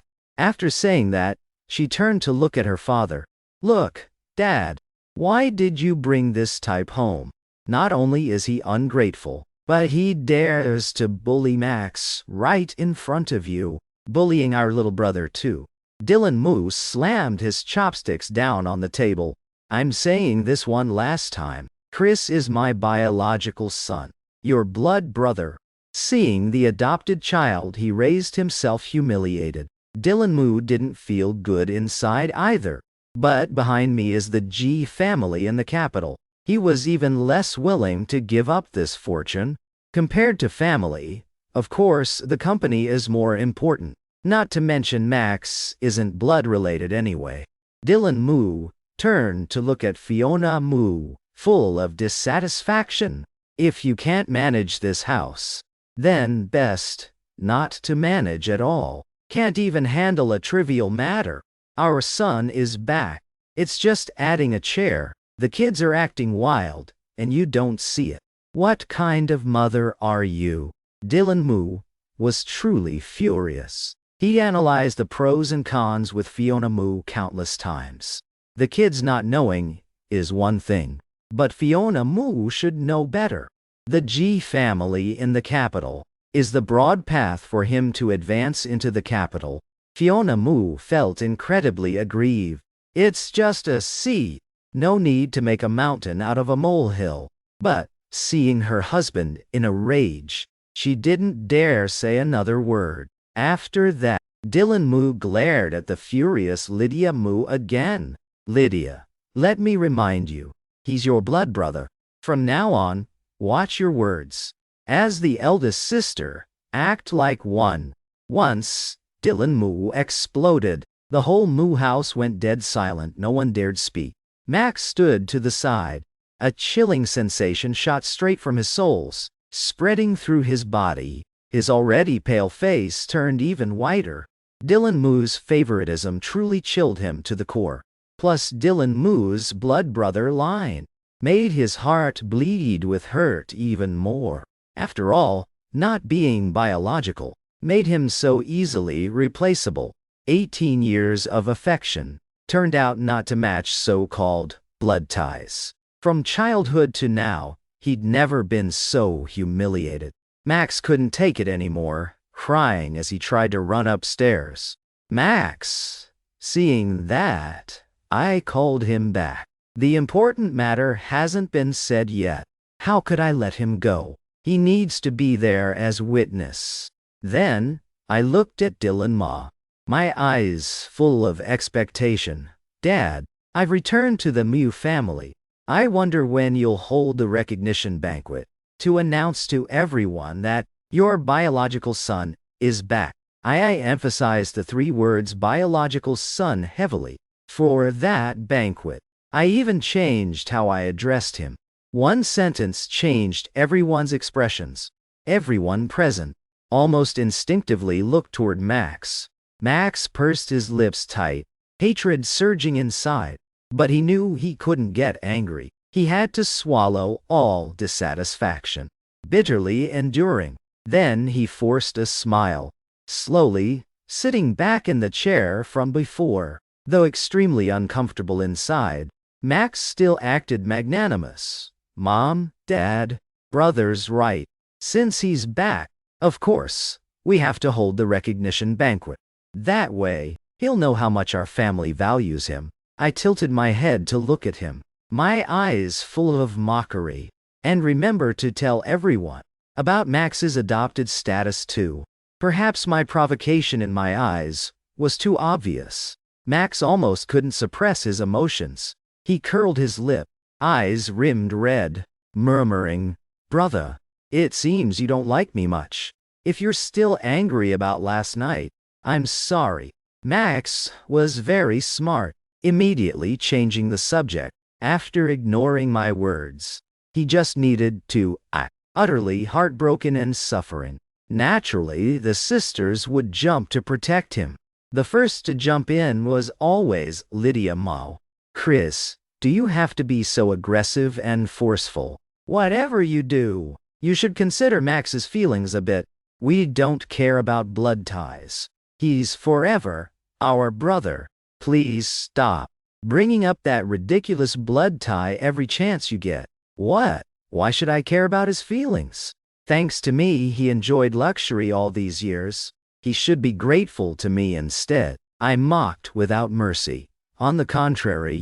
After saying that, she turned to look at her father. Look, Dad, why did you bring this type home? Not only is he ungrateful, but he dares to bully Max right in front of you, bullying our little brother too. Dylan Moo slammed his chopsticks down on the table. I'm saying this one last time. Chris is my biological son, your blood brother. Seeing the adopted child he raised himself humiliated. Dylan Moo didn't feel good inside either. But behind me is the G family in the capital. He was even less willing to give up this fortune. Compared to family, of course, the company is more important. Not to mention Max isn't blood-related anyway. Dylan Moo turned to look at Fiona Moo, full of dissatisfaction. If you can't manage this house, then best not to manage at all. Can't even handle a trivial matter. Our son is back. It's just adding a chair. The kids are acting wild, and you don't see it. What kind of mother are you? Dylan Moo was truly furious. He analyzed the pros and cons with Fiona Moo countless times. The kids not knowing is one thing, but Fiona Moo should know better. The G family in the capital is the broad path for him to advance into the capital. Fiona Moo felt incredibly aggrieved. It's just a seed. No need to make a mountain out of a molehill. But, seeing her husband in a rage, she didn't dare say another word. After that, Dylan Moo glared at the furious Lydia Moo again. Lydia, let me remind you, he's your blood brother. From now on, watch your words. As the eldest sister, act like one. Once, Dylan Moo exploded. The whole Moo house went dead silent. No one dared speak. Max stood to the side. A chilling sensation shot straight from his soles, spreading through his body. His already pale face turned even whiter. Dylan Moo's favoritism truly chilled him to the core. Plus Dylan Moo's blood brother line made his heart bleed with hurt even more. After all, not being biological made him so easily replaceable. 18 years of affection turned out not to match so-called blood ties. From childhood to now, he'd never been so humiliated. Max couldn't take it anymore, crying as he tried to run upstairs. Max! Seeing that, I called him back. The important matter hasn't been said yet. How could I let him go? He needs to be there as witness. Then, I looked at Dylan Ma, my eyes full of expectation. Dad, I've returned to the Moo family. I wonder when you'll hold the recognition banquet to announce to everyone that your biological son is back. I emphasized the 3 words biological son heavily for that banquet. I even changed how I addressed him. One sentence changed everyone's expressions. Everyone present almost instinctively looked toward Max. Max pursed his lips tight, hatred surging inside. But he knew he couldn't get angry. He had to swallow all dissatisfaction, bitterly enduring. Then he forced a smile, slowly, sitting back in the chair from before. Though extremely uncomfortable inside, Max still acted magnanimous. Mom, Dad, brother's right. Since he's back, of course, we have to hold the recognition banquet. That way, he'll know how much our family values him. I tilted my head to look at him, my eyes full of mockery. And remember to tell everyone about Max's adopted status too. Perhaps my provocation in my eyes was too obvious. Max almost couldn't suppress his emotions. He curled his lip, eyes rimmed red, murmuring, "Brother, it seems you don't like me much. If you're still angry about last night, I'm sorry." Max was very smart, immediately changing the subject. After ignoring my words, he just needed to act. Utterly heartbroken and suffering, Naturally, the sisters would jump to protect him. The first to jump in was always Lydia Mao. Chris, do you have to be so aggressive and forceful? Whatever you do, you should consider Max's feelings a bit. We don't care about blood ties. He's forever our brother. Please stop bringing up that ridiculous blood tie every chance you get. What? Why should I care about his feelings? Thanks to me, he enjoyed luxury all these years. He should be grateful to me instead. I mocked without mercy. On the contrary,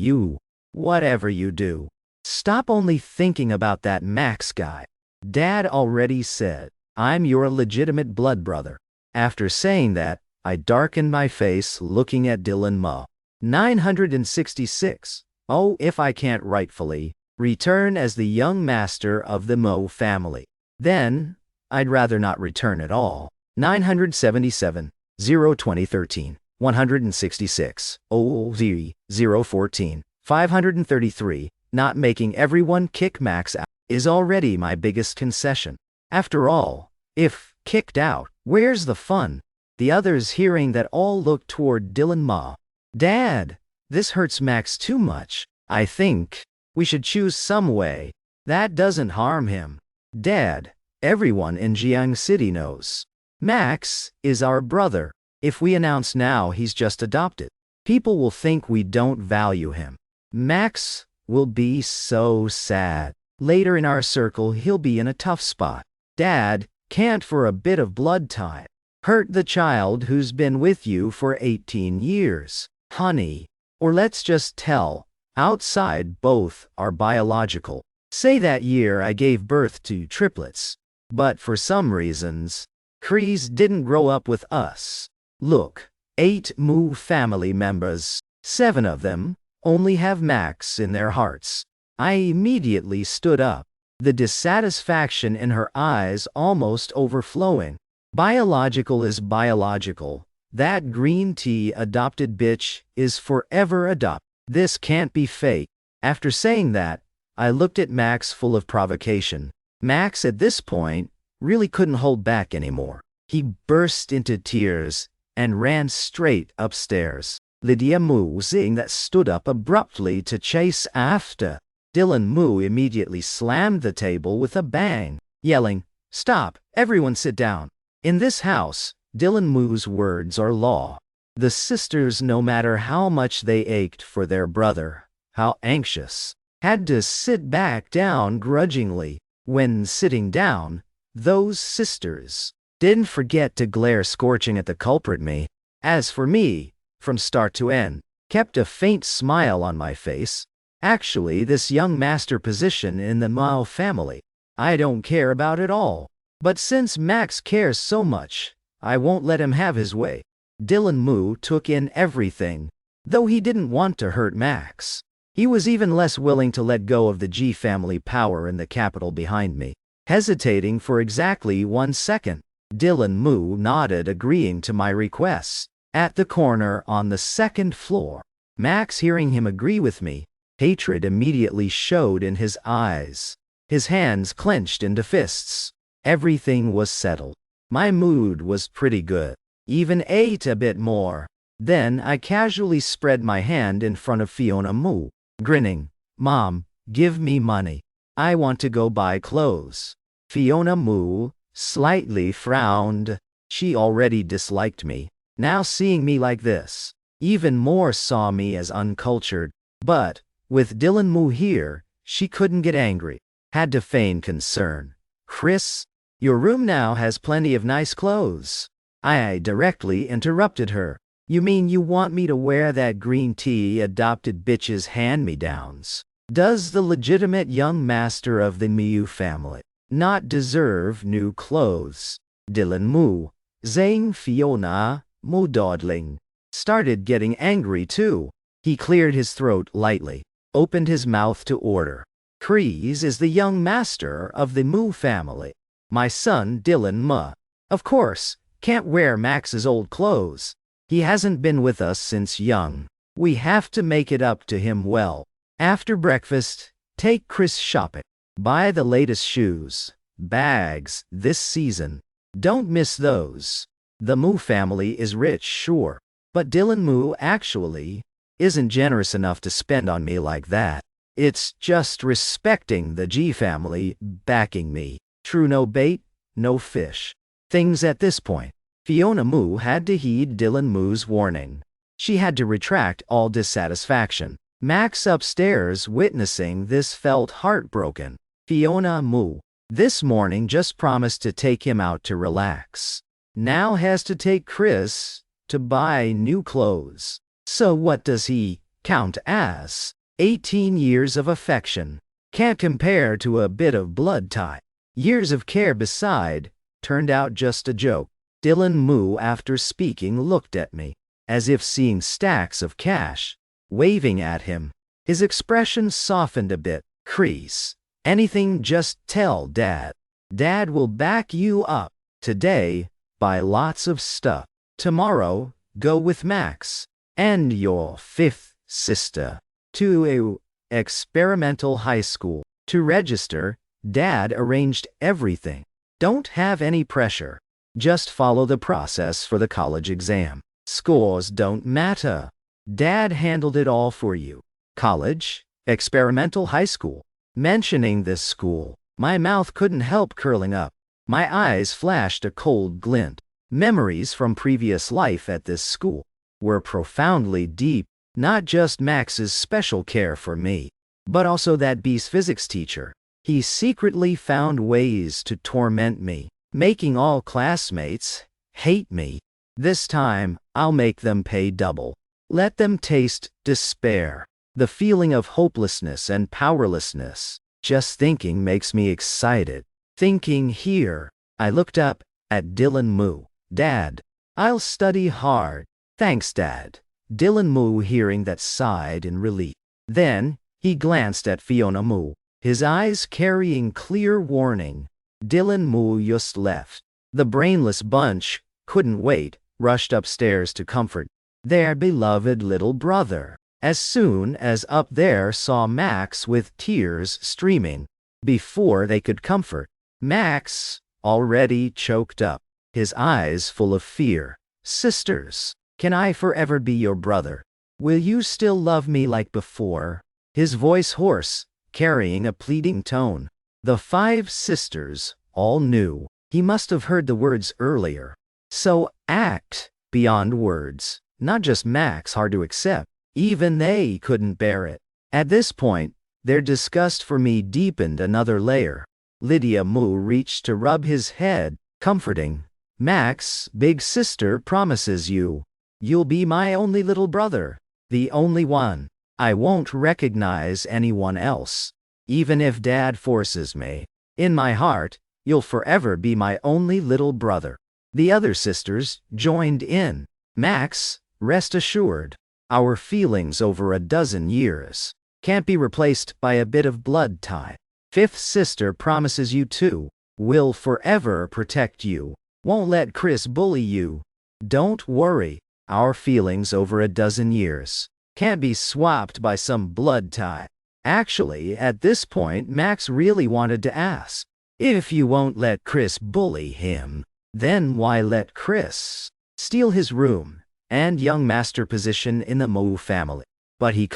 whatever you do, stop only thinking about that Max guy. Dad already said, I'm your legitimate blood brother. After saying that, I darkened my face looking at Dylan Ma. 966. Oh, if I can't rightfully return as the young master of the Mo family, then I'd rather not return at all. 977. 0-2013. 166. 0-14. 533. Not making everyone kick Max out is already my biggest concession. After all, if kicked out, where's the fun? The others hearing that all looked toward Dylan Ma. Dad, this hurts Max too much. I think we should choose some way that doesn't harm him. Dad, everyone in Jiang City knows Max is our brother. If we announce now he's just adopted, people will think we don't value him. Max will be so sad. Later in our circle, he'll be in a tough spot. Dad can't for a bit of blood tie hurt the child who's been with you for 18 years. Honey, or let's just tell, outside both are biological. Say that year I gave birth to triplets, but for some reasons, Chris didn't grow up with us. Look, 8 Mu family members, 7 of them only have Max in their hearts. I immediately stood up, the dissatisfaction in her eyes almost overflowing. Biological is biological. That green tea adopted bitch is forever adopted. This can't be fake. After saying that, I looked at Max full of provocation. Max at this point really couldn't hold back anymore. He burst into tears and ran straight upstairs. Lydia Mu seeing that stood up abruptly to chase after. Dylan Mu immediately slammed the table with a bang, yelling, "Stop, everyone sit down." In this house, Dylan Mu's words are law. The sisters, no matter how much they ached for their brother, how anxious, had to sit back down grudgingly. When sitting down, those sisters didn't forget to glare scorching at the culprit me. As for me, from start to end, kept a faint smile on my face. Actually, this young master position in the Mao family, I don't care about at all. But since Max cares so much, I won't let him have his way. Dylan Mu took in everything, though he didn't want to hurt Max. He was even less willing to let go of the G family power in the capital behind me. Hesitating for exactly 1 second, Dylan Mu nodded, agreeing to my requests. At the corner on the 2nd floor, Max hearing him agree with me, hatred immediately showed in his eyes. His hands clenched into fists. Everything was settled. My mood was pretty good. Even ate a bit more. Then I casually spread my hand in front of Fiona Mu, grinning. "Mom, give me money. I want to go buy clothes." Fiona Mu slightly frowned. She already disliked me. Now seeing me like this, even more saw me as uncultured. But, with Dylan Mu here, she couldn't get angry. Had to feign concern. "Chris, your room now has plenty of nice clothes." I directly interrupted her. "You mean you want me to wear that green tea adopted bitch's hand-me-downs? Does the legitimate young master of the Miu family not deserve new clothes?" Dylan Mu, Zhang Fiona, Mu dawdling, started getting angry too. He cleared his throat lightly, opened his mouth to order. "Chris is the young master of the Mu family. My son Dylan Ma, of course, can't wear Max's old clothes. He hasn't been with us since young. We have to make it up to him well. After breakfast, take Chris shopping. Buy the latest shoes, bags, this season. Don't miss those. The Mu family is rich, sure, but Dylan Mu actually isn't generous enough to spend on me like that. It's just respecting the G family backing me. True, no bait, no fish. Things at this point. Fiona Mu had to heed Dylan Mu's warning. She had to retract all dissatisfaction. Max upstairs witnessing this felt heartbroken. Fiona Mu, this morning just promised to take him out to relax. Now has to take Chris to buy new clothes. So what does he count as? 18 years of affection. Can't compare to a bit of blood tie. Years of care beside, turned out just a joke. Dylan Mu, after speaking, looked at me, as if seeing stacks of cash, waving at him. His expression softened a bit. Chris, anything, just tell Dad. Dad will back you up. Today, buy lots of stuff. Tomorrow, go with Max and your fifth sister to a experimental high school. To register, Dad arranged everything. Don't have any pressure. Just follow the process for the college exam. Scores don't matter. Dad handled it all for you. College, experimental high school. Mentioning this school, my mouth couldn't help curling up. My eyes flashed a cold glint. Memories from previous life at this school were profoundly deep. Not just Max's special care for me, but also that B's physics teacher. He secretly found ways to torment me, making all classmates hate me. This time, I'll make them pay double. Let them taste despair, the feeling of hopelessness and powerlessness. Just thinking makes me excited. Thinking here, I looked up at Dylan Mu. Dad, I'll study hard. Thanks, Dad. Dylan Mu, hearing that, sighed in relief. Then, he glanced at Fiona Mu, his eyes carrying clear warning. Dylan Mu just left. The brainless bunch couldn't wait, rushed upstairs to comfort their beloved little brother. As soon as up there saw Max with tears streaming, before they could comfort Max, already choked up, his eyes full of fear. Sisters, can I forever be your brother? Will you still love me like before? His voice hoarse, carrying a pleading tone. The 5 sisters all knew. He must have heard the words earlier. So act beyond words. Not just Max, hard to accept. Even they couldn't bear it. At this point, their disgust for me deepened another layer. Lydia Mu reached to rub his head, comforting. Max, big sister, promises you'll be my only little brother. The only one. I won't recognize anyone else. Even if Dad forces me. In my heart, you'll forever be my only little brother. The other sisters joined in. Max, rest assured, our feelings over a dozen years can't be replaced by a bit of blood tie. 5th sister promises you too. Will forever protect you. Won't let Chris bully you. Don't worry, our feelings over a dozen years can't be swapped by some blood tie. Actually, at this point, Max really wanted to ask, if you won't let Chris bully him, then why let Chris steal his room and young master position in the Mu family? But he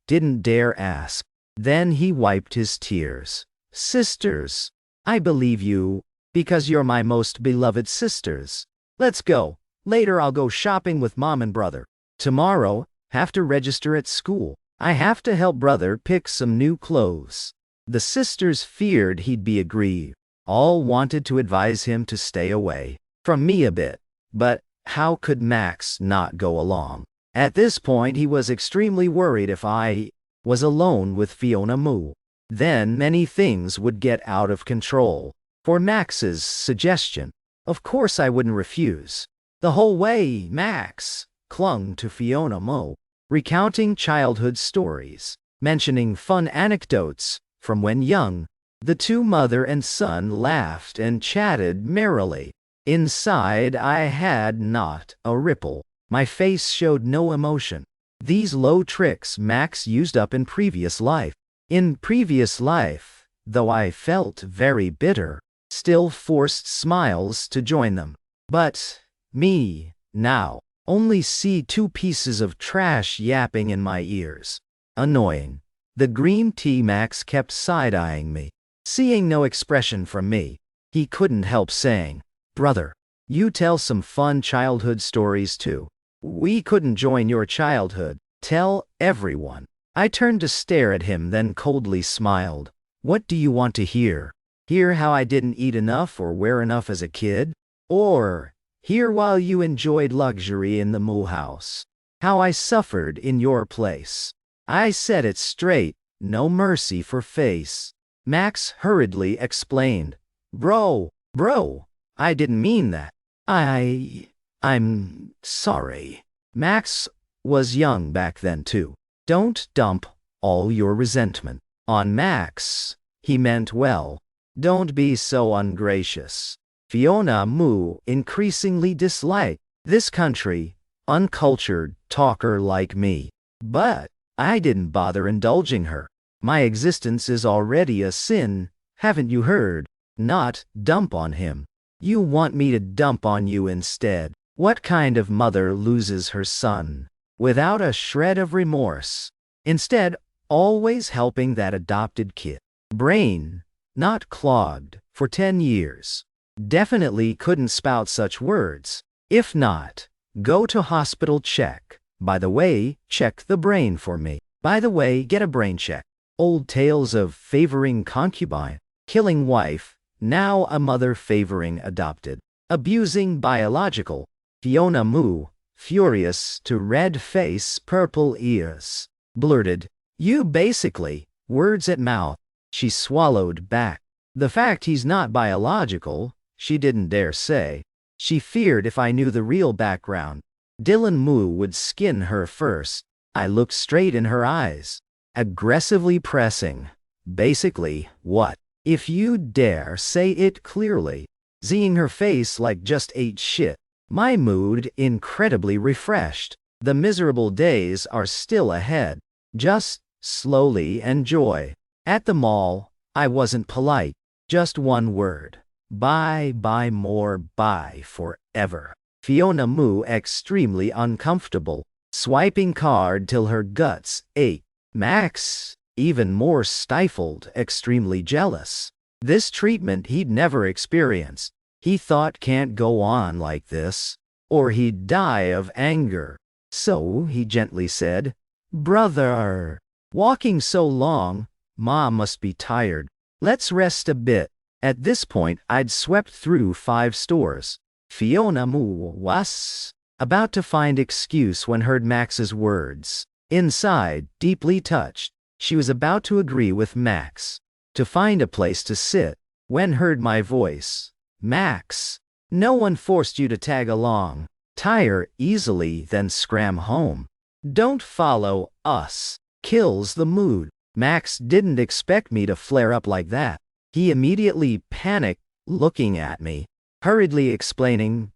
didn't dare ask. Then he wiped his tears. Sisters, I believe you, because you're my most beloved sisters. Let's go. Later I'll go shopping with Mom and Brother. Tomorrow, have to register at school. I have to help Brother pick some new clothes. The sisters feared he'd be aggrieved. All wanted to advise him to stay away from me a bit. But how could Max not go along? At this point he was extremely worried if I was alone with Fiona Mu. Then many things would get out of control. For Max's suggestion, of course I wouldn't refuse. The whole way Max clung to Fiona Mu, recounting childhood stories, mentioning fun anecdotes from when young. The 2 mother and son laughed and chatted merrily. Inside I had not a ripple. My face showed no emotion. These low tricks Max used up in previous life. In previous life, though I felt very bitter. still forced smiles to join them. But me, now, only see two pieces of trash yapping in my ears. Annoying. The green tea Max kept side-eyeing me. Seeing no expression from me, he couldn't help saying, "Brother, you tell some fun childhood stories too." "We couldn't join your childhood. Tell everyone." I turned to stare at him, then coldly smiled. "What do you want to hear? Hear how I didn't eat enough or wear enough as a kid? Or hear while you enjoyed luxury in the moo house, how I suffered in your place?" I said it straight, no mercy for face. Max hurriedly explained, Bro, I didn't mean that. I'm sorry." Max was young back then too. Don't dump all your resentment on Max. He meant well. Don't be so ungracious. Fiona Moo increasingly disliked this country, uncultured talker like me. But I didn't bother indulging her. My existence is already a sin, haven't you heard? Not dump on him. You want me to dump on you instead. What kind of mother loses her son without a shred of remorse? Instead, always helping that adopted kid. Brain, not clogged, for 10 years. Definitely couldn't spout such words. If not, go to hospital check. By the way, check the brain for me. By the way, get a brain check. Old tales of favoring concubine, killing wife, now a mother favoring adopted, abusing biological. Fiona Moo, furious to red face, purple ears, blurted, "You basically," words at mouth. She swallowed back. The fact he's not biological, she didn't dare say. She feared if I knew the real background, Dylan Moo would skin her first. I looked straight in her eyes, aggressively pressing. Basically, what? If you dare say it clearly. Seeing her face like just ate shit. My mood incredibly refreshed. The miserable days are still ahead. Just slowly enjoy. At the mall, I wasn't polite. Just one word. Buy more, buy forever. Fiona Moo extremely uncomfortable, swiping card till her guts ached. Max, even more stifled, extremely jealous. This treatment he'd never experienced. He thought can't go on like this, or he'd die of anger. So he gently said, "Brother, walking so long, Mom must be tired. Let's rest a bit." At this point, I'd swept through 5 stores. Fiona Moo was about to find excuse when heard Max's words. Inside, deeply touched, she was about to agree with Max to find a place to sit when heard my voice. "Max, no one forced you to tag along. Tire easily, then scram home. Don't follow us. Kills the mood." Max didn't expect me to flare up like that. He immediately panicked, looking at me, hurriedly explaining,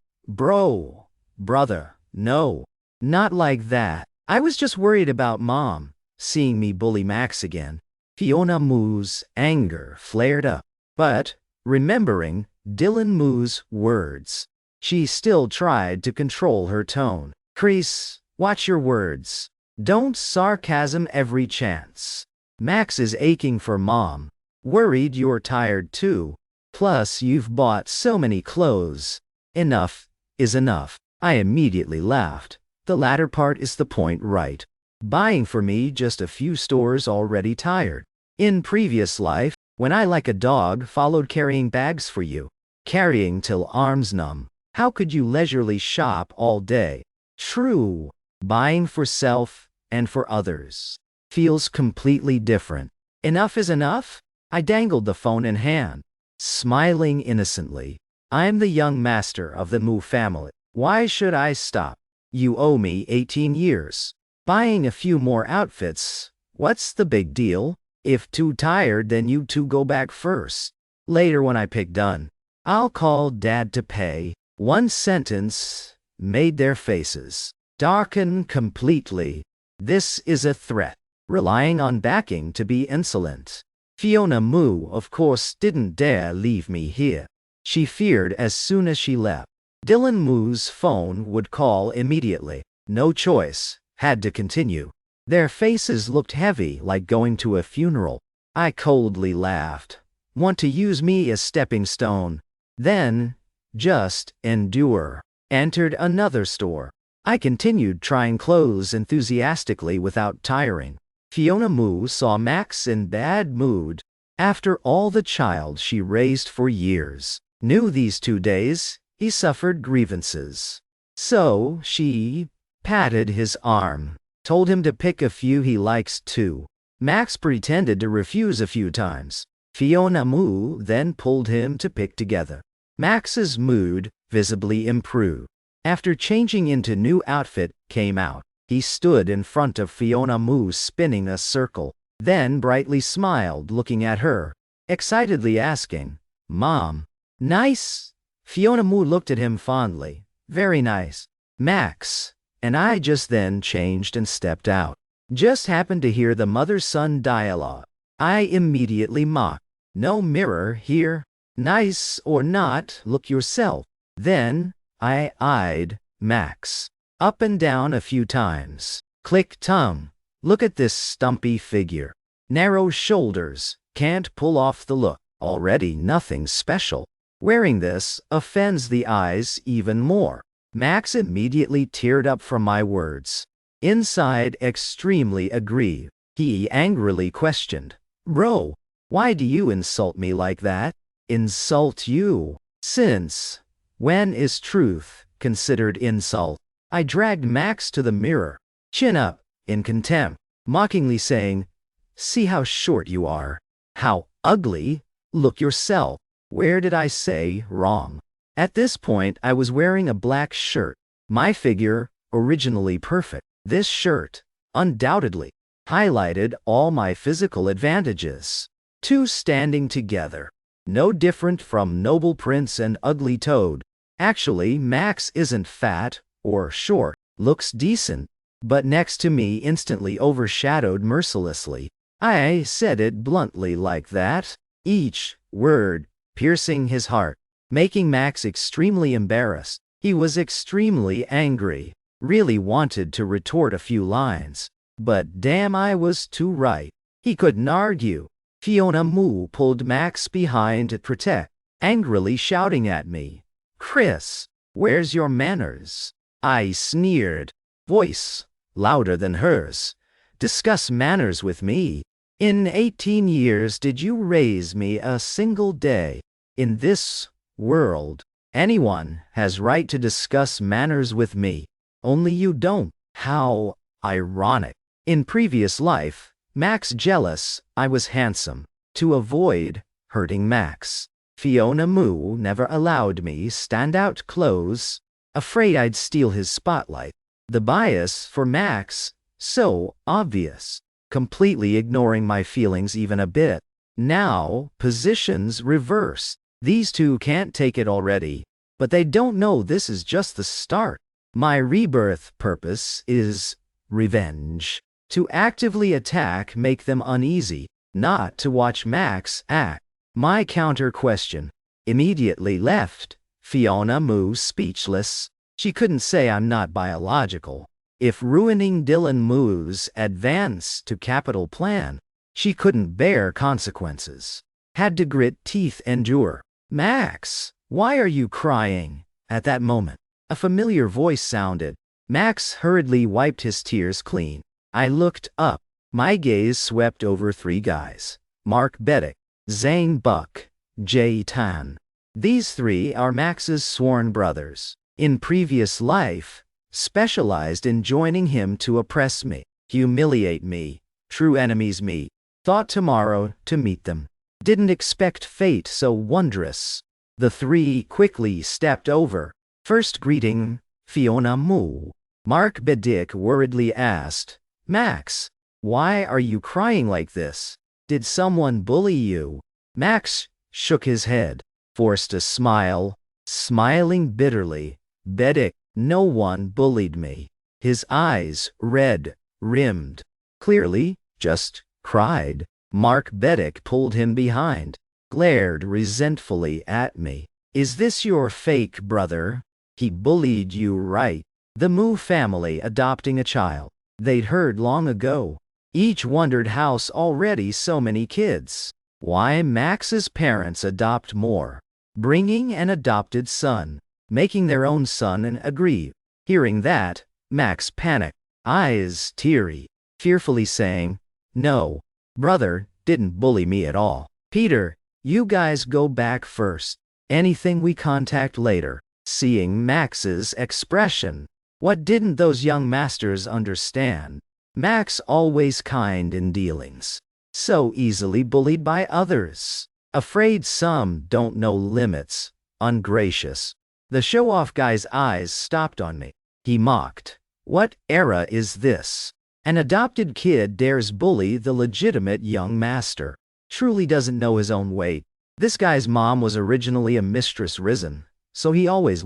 Brother, no, not like that. I was just worried about Mom." Seeing me bully Max again, Fiona Moo's anger flared up. But, remembering Dylan Moo's words, she still tried to control her tone. "Crease, watch your words. Don't sarcasm every chance. Max is aching for Mom. Worried you're tired too. Plus you've bought so many clothes. Enough is enough." I immediately laughed. The latter part is the point, right? Buying for me just a few stores already tired. In previous life, when I like a dog followed carrying bags for you. Carrying till arms numb. How could you leisurely shop all day? True. Buying for self and for others feels completely different. Enough is enough? I dangled the phone in hand, smiling innocently. I'm the young master of the Moo family. Why should I stop? You owe me 18 years. Buying a few more outfits, what's the big deal? If too tired, then you two go back first. Later when I pick done, I'll call Dad to pay. One sentence made their faces darken completely. This is a threat. Relying on backing to be insolent. Fiona Moo, of course, didn't dare leave me here. She feared as soon as she left, Dylan Moo's phone would call immediately. No choice, had to continue. Their faces looked heavy, like going to a funeral. I coldly laughed. Want to use me as stepping stone? Then, just endure. Entered another store. I continued trying clothes enthusiastically without tiring. Fiona Moo saw Max in bad mood. After all the child she raised for years, knew these 2 days, he suffered grievances. So, she patted his arm, told him to pick a few he likes too. Max pretended to refuse a few times. Fiona Moo then pulled him to pick together. Max's mood visibly improved. After changing into new outfit came out, he stood in front of Fiona Moo spinning a circle, then brightly smiled looking at her, excitedly asking, "Mom, nice?" Fiona Moo looked at him fondly. "Very nice, Max." And I just then changed and stepped out. Just happened to hear the mother-son dialogue. I immediately mocked. "No mirror here. Nice or not, look yourself." Then, I eyed Max up and down a few times. Click tongue. Look at this stumpy figure. Narrow shoulders, can't pull off the look. Already nothing special. Wearing this offends the eyes even more. Max immediately teared up from my words. Inside extremely aggrieved, he angrily questioned, "Bro, why do you insult me like that?" "Insult you? Since when is truth considered insult?" I dragged Max to the mirror, chin up, in contempt, mockingly saying, "See how short you are. How ugly. Look yourself." Where did I say wrong? At this point I was wearing a black shirt. My figure, originally perfect. This shirt, undoubtedly, highlighted all my physical advantages. Two standing together. No different from Noble Prince and Ugly Toad. Actually, Max isn't fat or short, looks decent, but next to me instantly overshadowed mercilessly. I said it bluntly like that, each word piercing his heart, making Max extremely embarrassed. He was extremely angry, really wanted to retort a few lines, but damn, I was too right. He couldn't argue. Fiona Moo pulled Max behind to protect, angrily shouting at me, "Chris, where's your manners?" I sneered, voice louder than hers. "Discuss manners with me. In 18 years did you raise me a single day? In this world, anyone has right to discuss manners with me. Only you don't." How ironic. In previous life, Max jealous I was handsome. To avoid hurting Max, Fiona Moo never allowed me stand-out clothes, afraid I'd steal his spotlight. The bias for Max, so obvious, completely ignoring my feelings even a bit. Now, positions reversed. These two can't take it already, but they don't know this is just the start. My rebirth purpose is revenge. To actively attack, make them uneasy, not to watch Max act. My counter question immediately left Fiona Moo speechless. She couldn't say I'm not biological. If ruining Dylan Moo's advance to capital plan, she couldn't bear consequences. Had to grit teeth, endure. "Max, why are you crying?" At that moment, a familiar voice sounded. Max hurriedly wiped his tears clean. I looked up. My gaze swept over 3 guys. Mark Beddick, Zane Buck, Jay Tan. These 3 are Max's sworn brothers. In previous life, specialized in joining him to oppress me, humiliate me, true enemies meet. Thought tomorrow to meet them. Didn't expect fate so wondrous. The 3 quickly stepped over. First greeting, Fiona Moo. Mark Beddick worriedly asked, "Max, why are you crying like this? Did someone bully you?" Max shook his head, forced a smile, smiling bitterly. "Beddick, no one bullied me." His eyes red-rimmed. Clearly, just cried. Mark Beddick pulled him behind, glared resentfully at me. Is this your fake brother? He bullied you, right? The Moo family adopting a child they'd heard long ago. Each wondered how's already so many kids. Why Max's parents adopt more, bringing an adopted son, making their own son and agree. Hearing that, Max panicked, eyes teary, fearfully saying, "No, brother didn't bully me at all. Peter, you guys go back first. Anything we contact later." Seeing Max's expression, what didn't those young masters understand? Max always kind in dealings, so easily bullied by others. Afraid some don't know limits, ungracious. The show-off guy's eyes stopped on me. He mocked. What era is this? An adopted kid dares bully the legitimate young master. Truly doesn't know his own weight. This guy's mom was originally a mistress risen, so he always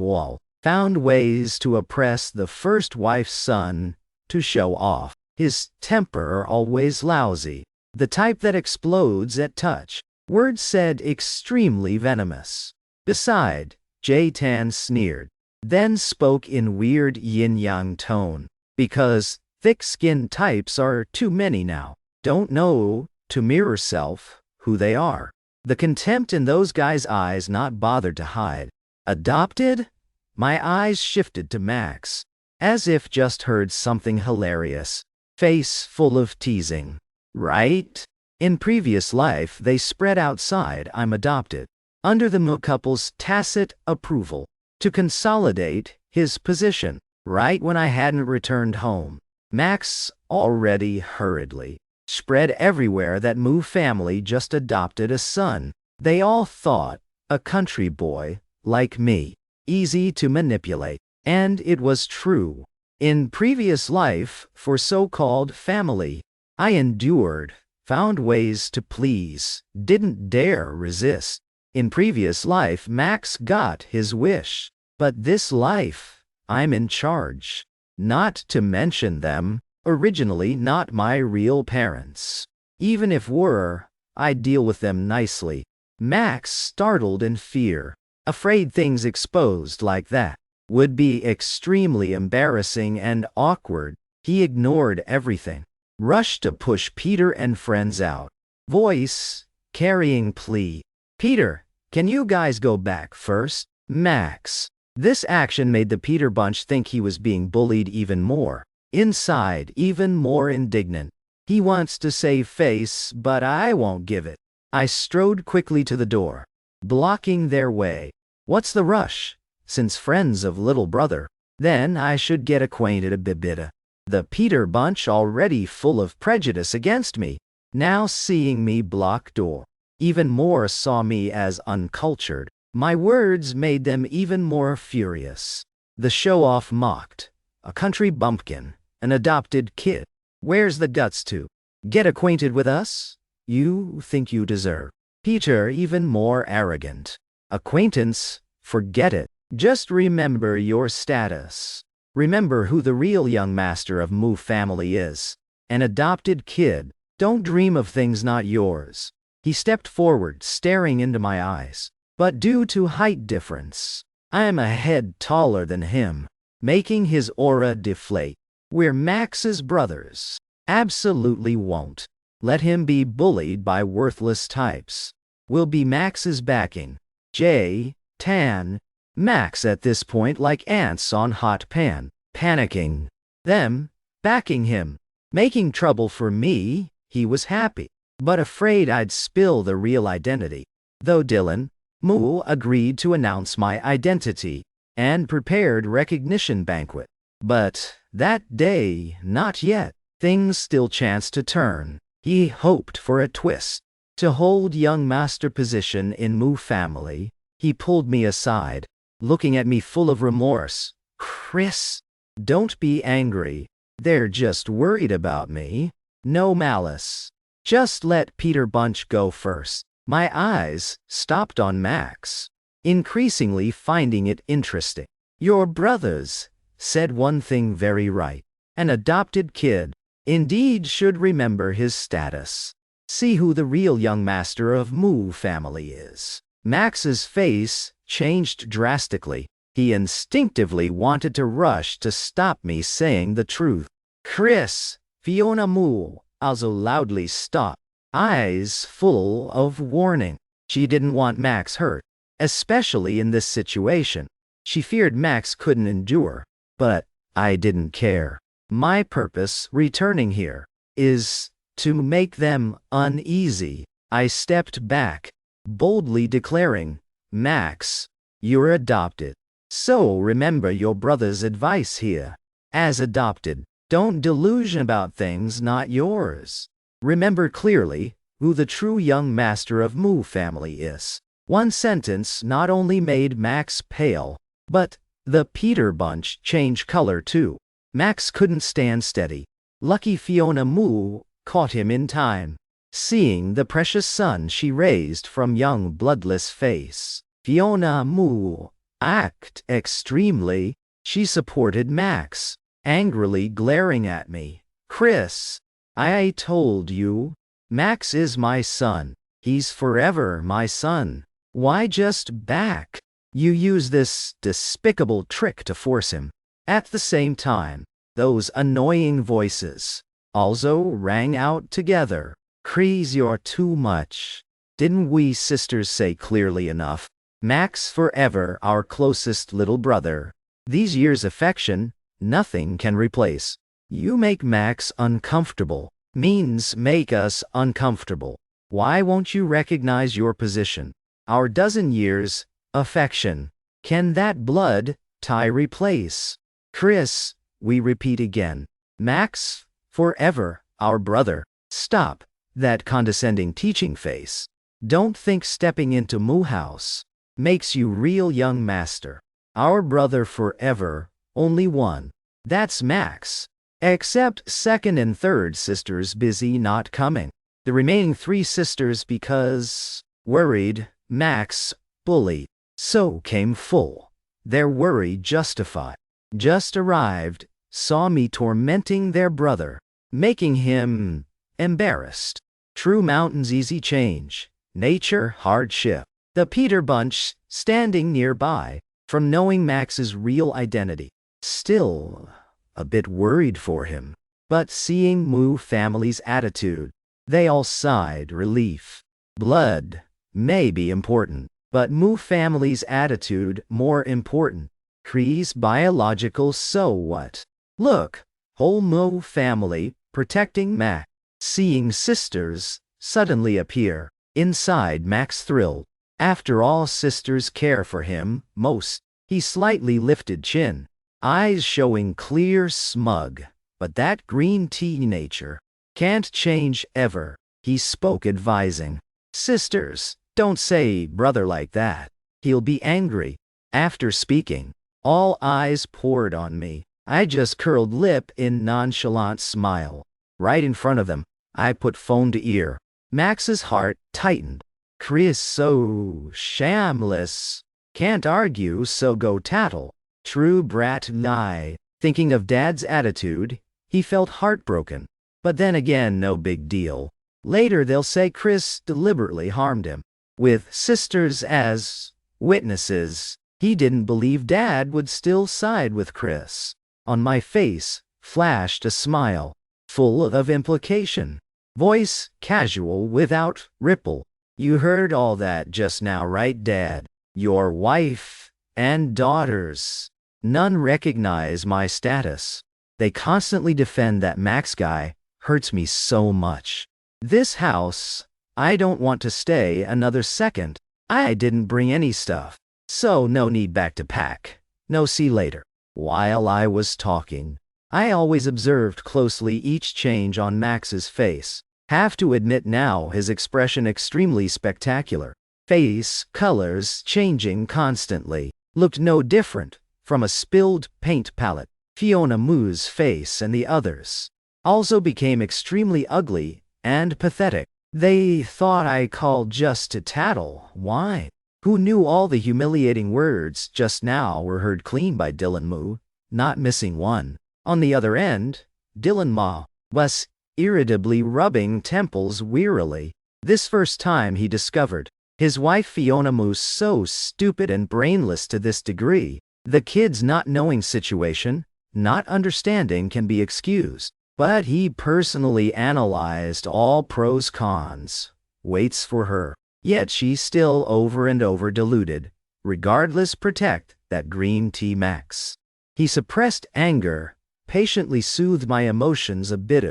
found ways to oppress the first wife's son to show off. His temper always lousy, the type that explodes at touch. Words said extremely venomous. Beside, J-Tan sneered, then spoke in weird yin-yang tone. Because thick-skinned types are too many now. Don't know, to mirror self, who they are. The contempt in those guys' eyes not bothered to hide. Adopted? My eyes shifted to Max, as if just heard something hilarious. Face full of teasing. Right? In previous life they spread outside I'm adopted, under the Moo couple's tacit approval, to consolidate his position. Right when I hadn't returned home, Max already hurriedly spread everywhere that Moo family just adopted a son. They all thought, a country boy, like me, easy to manipulate. And it was true. In previous life, for so-called family, I endured, found ways to please, didn't dare resist. In previous life, Max got his wish. But this life, I'm in charge. Not to mention them, originally not my real parents. Even if were, I'd deal with them nicely. Max startled in fear, afraid things exposed like that would be extremely embarrassing and awkward. He ignored everything, rushed to push Peter and friends out, voice carrying plea. Peter, can you guys go back first? Max. This action made the Peter bunch think he was being bullied even more. Inside, even more indignant. He wants to save face, but I won't give it. I strode quickly to the door, blocking their way. What's the rush? Since friends of little brother, then I should get acquainted a bit. The Peter bunch already full of prejudice against me, now seeing me block door, even more saw me as uncultured. My words made them even more furious. The show-off mocked. A country bumpkin, an adopted kid. Where's the guts to get acquainted with us? You think you deserve. Peter even more arrogant. Acquaintance? Forget it. Just remember your status. Remember who the real young master of Moo family is. An adopted kid. Don't dream of things not yours. He stepped forward, staring into my eyes. But due to height difference, I am a head taller than him, making his aura deflate. We're Max's brothers. Absolutely won't let him be bullied by worthless types. We'll be Max's backing. Tan. Max at this point like ants on hot pan, panicking. Them, backing him, making trouble for me. He was happy, but afraid I'd spill the real identity. Though Dylan, Moo agreed to announce my identity and prepared recognition banquet. But that day, not yet. Things still chanced to turn. He hoped for a twist. To hold young master position in Moo family, he pulled me aside, looking at me full of remorse. Chris, don't be angry. They're just worried about me. No malice. Just let Peter Bunch go first. My eyes stopped on Max, increasingly finding it interesting. Your brothers said one thing very right. An adopted kid indeed should remember his status. See who the real young master of Mu family is. Max's face changed drastically. He instinctively wanted to rush to stop me saying the truth. Chris, Fiona Mu also loudly stopped, eyes full of warning. She didn't want Max hurt, especially in this situation. She feared Max couldn't endure, but I didn't care. My purpose returning here is to make them uneasy. I stepped back, boldly declaring, Max, you're adopted. So remember your brother's advice here. As adopted, don't delusion about things not yours. Remember clearly who the true young master of Mu family is. One sentence not only made Max pale, but the Peter bunch changed color too. Max couldn't stand steady. Lucky Fiona Mu caught him in time. Seeing the precious son she raised from young bloodless face, Fiona Mu acted extremely. She supported Max, angrily glaring at me. Chris, I told you, Max is my son. He's forever my son. Why just back? You use this despicable trick to force him. At the same time, those annoying voices also rang out together. Chris, you're too much. Didn't we sisters say clearly enough? Max forever our closest little brother. These years' affection, nothing can replace. You make Max uncomfortable. Means make us uncomfortable. Why won't you recognize your position? Our dozen years, affection. Can that blood tie replace? Chris, we repeat again. Max, forever, our brother. Stop that condescending teaching face. Don't think stepping into Mu house makes you real young master. Our brother forever, only one. That's Max. Except second and third sisters busy not coming. The remaining three sisters because worried, Max, bullied. So came full. Their worry justified. Just arrived, saw me tormenting their brother, making him embarrassed. True mountains easy change, nature hardship. The Peter bunch standing nearby, from knowing Max's real identity. Still a bit worried for him, but seeing Mu family's attitude, they all sighed relief. Blood may be important, but Mu family's attitude more important. Chris biological, so what? Look, whole Mu family protecting Max. Seeing sisters suddenly appear inside, Max thrilled. After all, sisters care for him most. He slightly lifted chin, eyes showing clear smug. But that green tea nature can't change ever. He spoke advising. Sisters, don't say brother like that. He'll be angry. After speaking, all eyes poured on me. I just curled lip in nonchalant smile. Right in front of them, I put phone to ear. Max's heart tightened. Chris so shameless. Can't argue, so go tattle. True brat Nhi. Thinking of Dad's attitude, he felt heartbroken. But then again, no big deal. Later they'll say Chris deliberately harmed him. With sisters as witnesses, he didn't believe Dad would still side with Chris. On my face flashed a smile, full of implication. Voice casual without ripple. You heard all that just now, right, Dad? Your wife and daughters. None recognize my status. They constantly defend that Max guy. Hurts me so much. This house, I don't want to stay another second. I didn't bring any stuff. So no need back to pack. No see later. While I was talking, I always observed closely each change on Max's face. Have to admit now his expression extremely spectacular. Face colors changing constantly. Looked no different from a spilled paint palette. Fiona Mu's face and the others also became extremely ugly and pathetic. They thought I called just to tattle. Why? Who knew all the humiliating words just now were heard clean by Dylan Mu, not missing one. On the other end, Dylan Ma was irritably rubbing temples wearily. This first time he discovered his wife Fiona Moose so stupid and brainless to this degree. The kids not knowing situation, not understanding can be excused. But he personally analyzed all pros cons, waits for her. Yet she still over and over deluded, regardless protect that green tea max. He suppressed anger, patiently soothed my emotions a bit,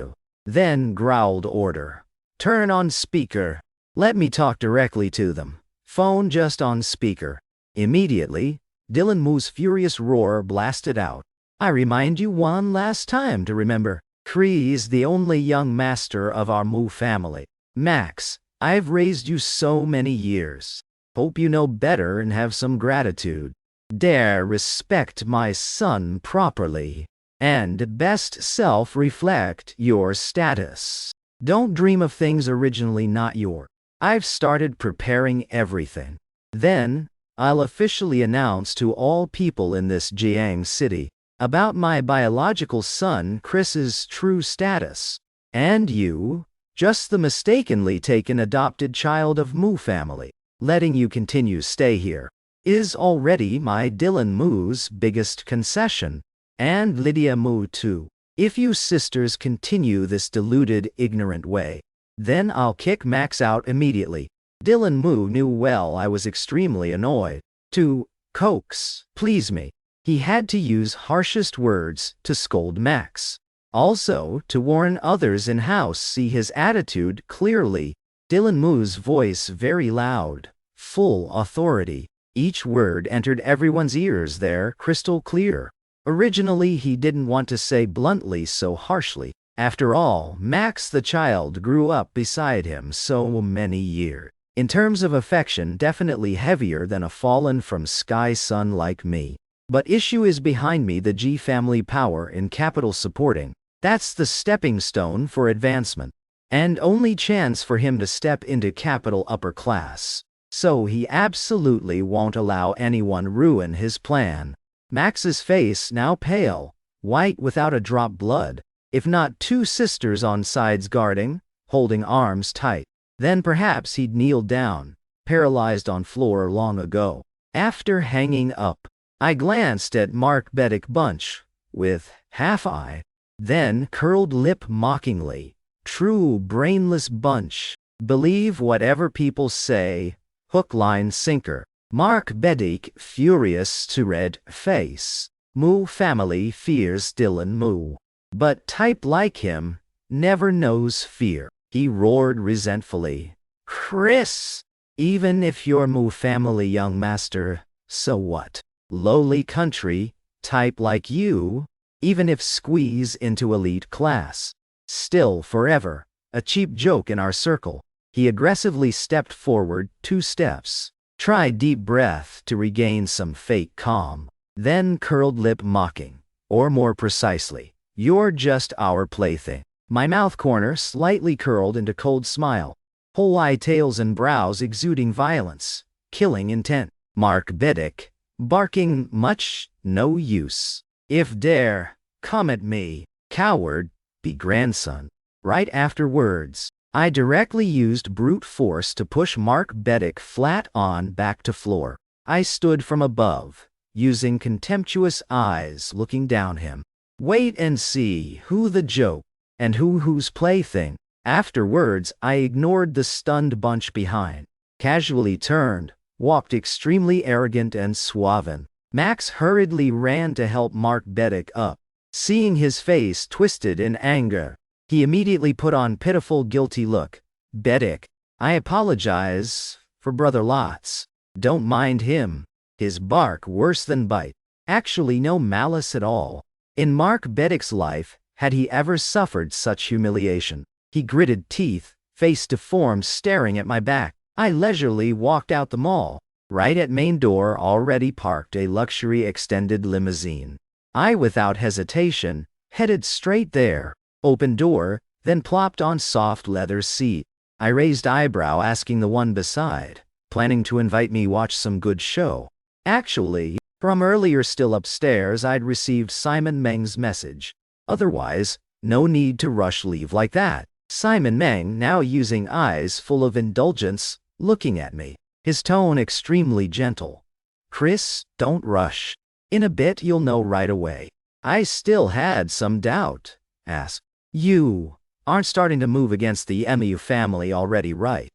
then growled order. Turn on speaker. Let me talk directly to them. Phone just on speaker. Immediately, Dylan Moo's furious roar blasted out. I remind you one last time to remember. Kree's the only young master of our Moo family. Max, I've raised you so many years. Hope you know better and have some gratitude. Dare respect my son properly. And best self-reflect your status. Don't dream of things originally not yours. I've started preparing everything. Then, I'll officially announce to all people in this Jiang city about my biological son Chris's true status. And you, just the mistakenly taken adopted child of Moo family, letting you continue stay here, is already my Dylan Moo's biggest concession. And Lydia Moo too. If you sisters continue this deluded, ignorant way, then I'll kick Max out immediately. Dylan Moo knew well I was extremely annoyed. To coax, please me. He had to use harshest words to scold Max. Also, to warn others in-house see his attitude clearly. Dylan Moo's voice very loud, full authority. Each word entered everyone's ears there, crystal clear. Originally he didn't want to say bluntly so harshly. After all, Max the child grew up beside him so many years. In terms of affection, definitely heavier than a fallen from sky son like me. But issue is behind me the G family power in capital supporting. That's the stepping stone for advancement. And only chance for him to step into capital upper class. So he absolutely won't allow anyone ruin his plan. Max's face now pale, white without a drop blood. If not two sisters on sides guarding, holding arms tight. Then perhaps he'd kneeled down, paralyzed on floor long ago. After hanging up, I glanced at Mark Beddick Bunch, with half eye, then curled lip mockingly. True brainless bunch. Believe whatever people say, hook line sinker. Mark Beddick furious to red face. Moo family fears Dylan Moo. But type like him, never knows fear. He roared resentfully. Chris! Even if you're Moo family young master, so what? Lowly country, type like you, even if squeeze into elite class. Still forever, a cheap joke in our circle. He aggressively stepped forward 2 steps. Tried deep breath to regain some fake calm. Then curled lip mocking. Or more precisely, you're just our plaything. My mouth corner slightly curled into cold smile. Whole eye tails and brows exuding violence. Killing intent. Mark Beddick. Barking much, no use. If dare, come at me. Coward, be grandson. Right afterwards, I directly used brute force to push Mark Beddick flat on back to floor. I stood from above, using contemptuous eyes looking down him. Wait and see who the joke, and who's plaything. Afterwards, I ignored the stunned bunch behind. Casually turned, walked extremely arrogant and suave. Max hurriedly ran to help Mark Beddick up. Seeing his face twisted in anger, he immediately put on pitiful guilty look. Beddick, I apologize for Brother Lots. Don't mind him. His bark worse than bite. Actually no malice at all. In Mark Beddick's life, had he ever suffered such humiliation? He gritted teeth, face deformed staring at my back. I leisurely walked out the mall. Right at main door already parked a luxury extended limousine. I without hesitation, headed straight there. Opened door, then plopped on soft leather seat. I raised eyebrow asking the one beside, planning to invite me watch some good show. Actually, from earlier still upstairs I'd received Simon Meng's message. Otherwise, No need to rush leave like that. Simon Meng, now using eyes full of indulgence, looking at me, his tone extremely gentle. Chris, don't rush. In a bit you'll know right away. I still had some doubt. Asked. You aren't starting to move against the MU family already, right?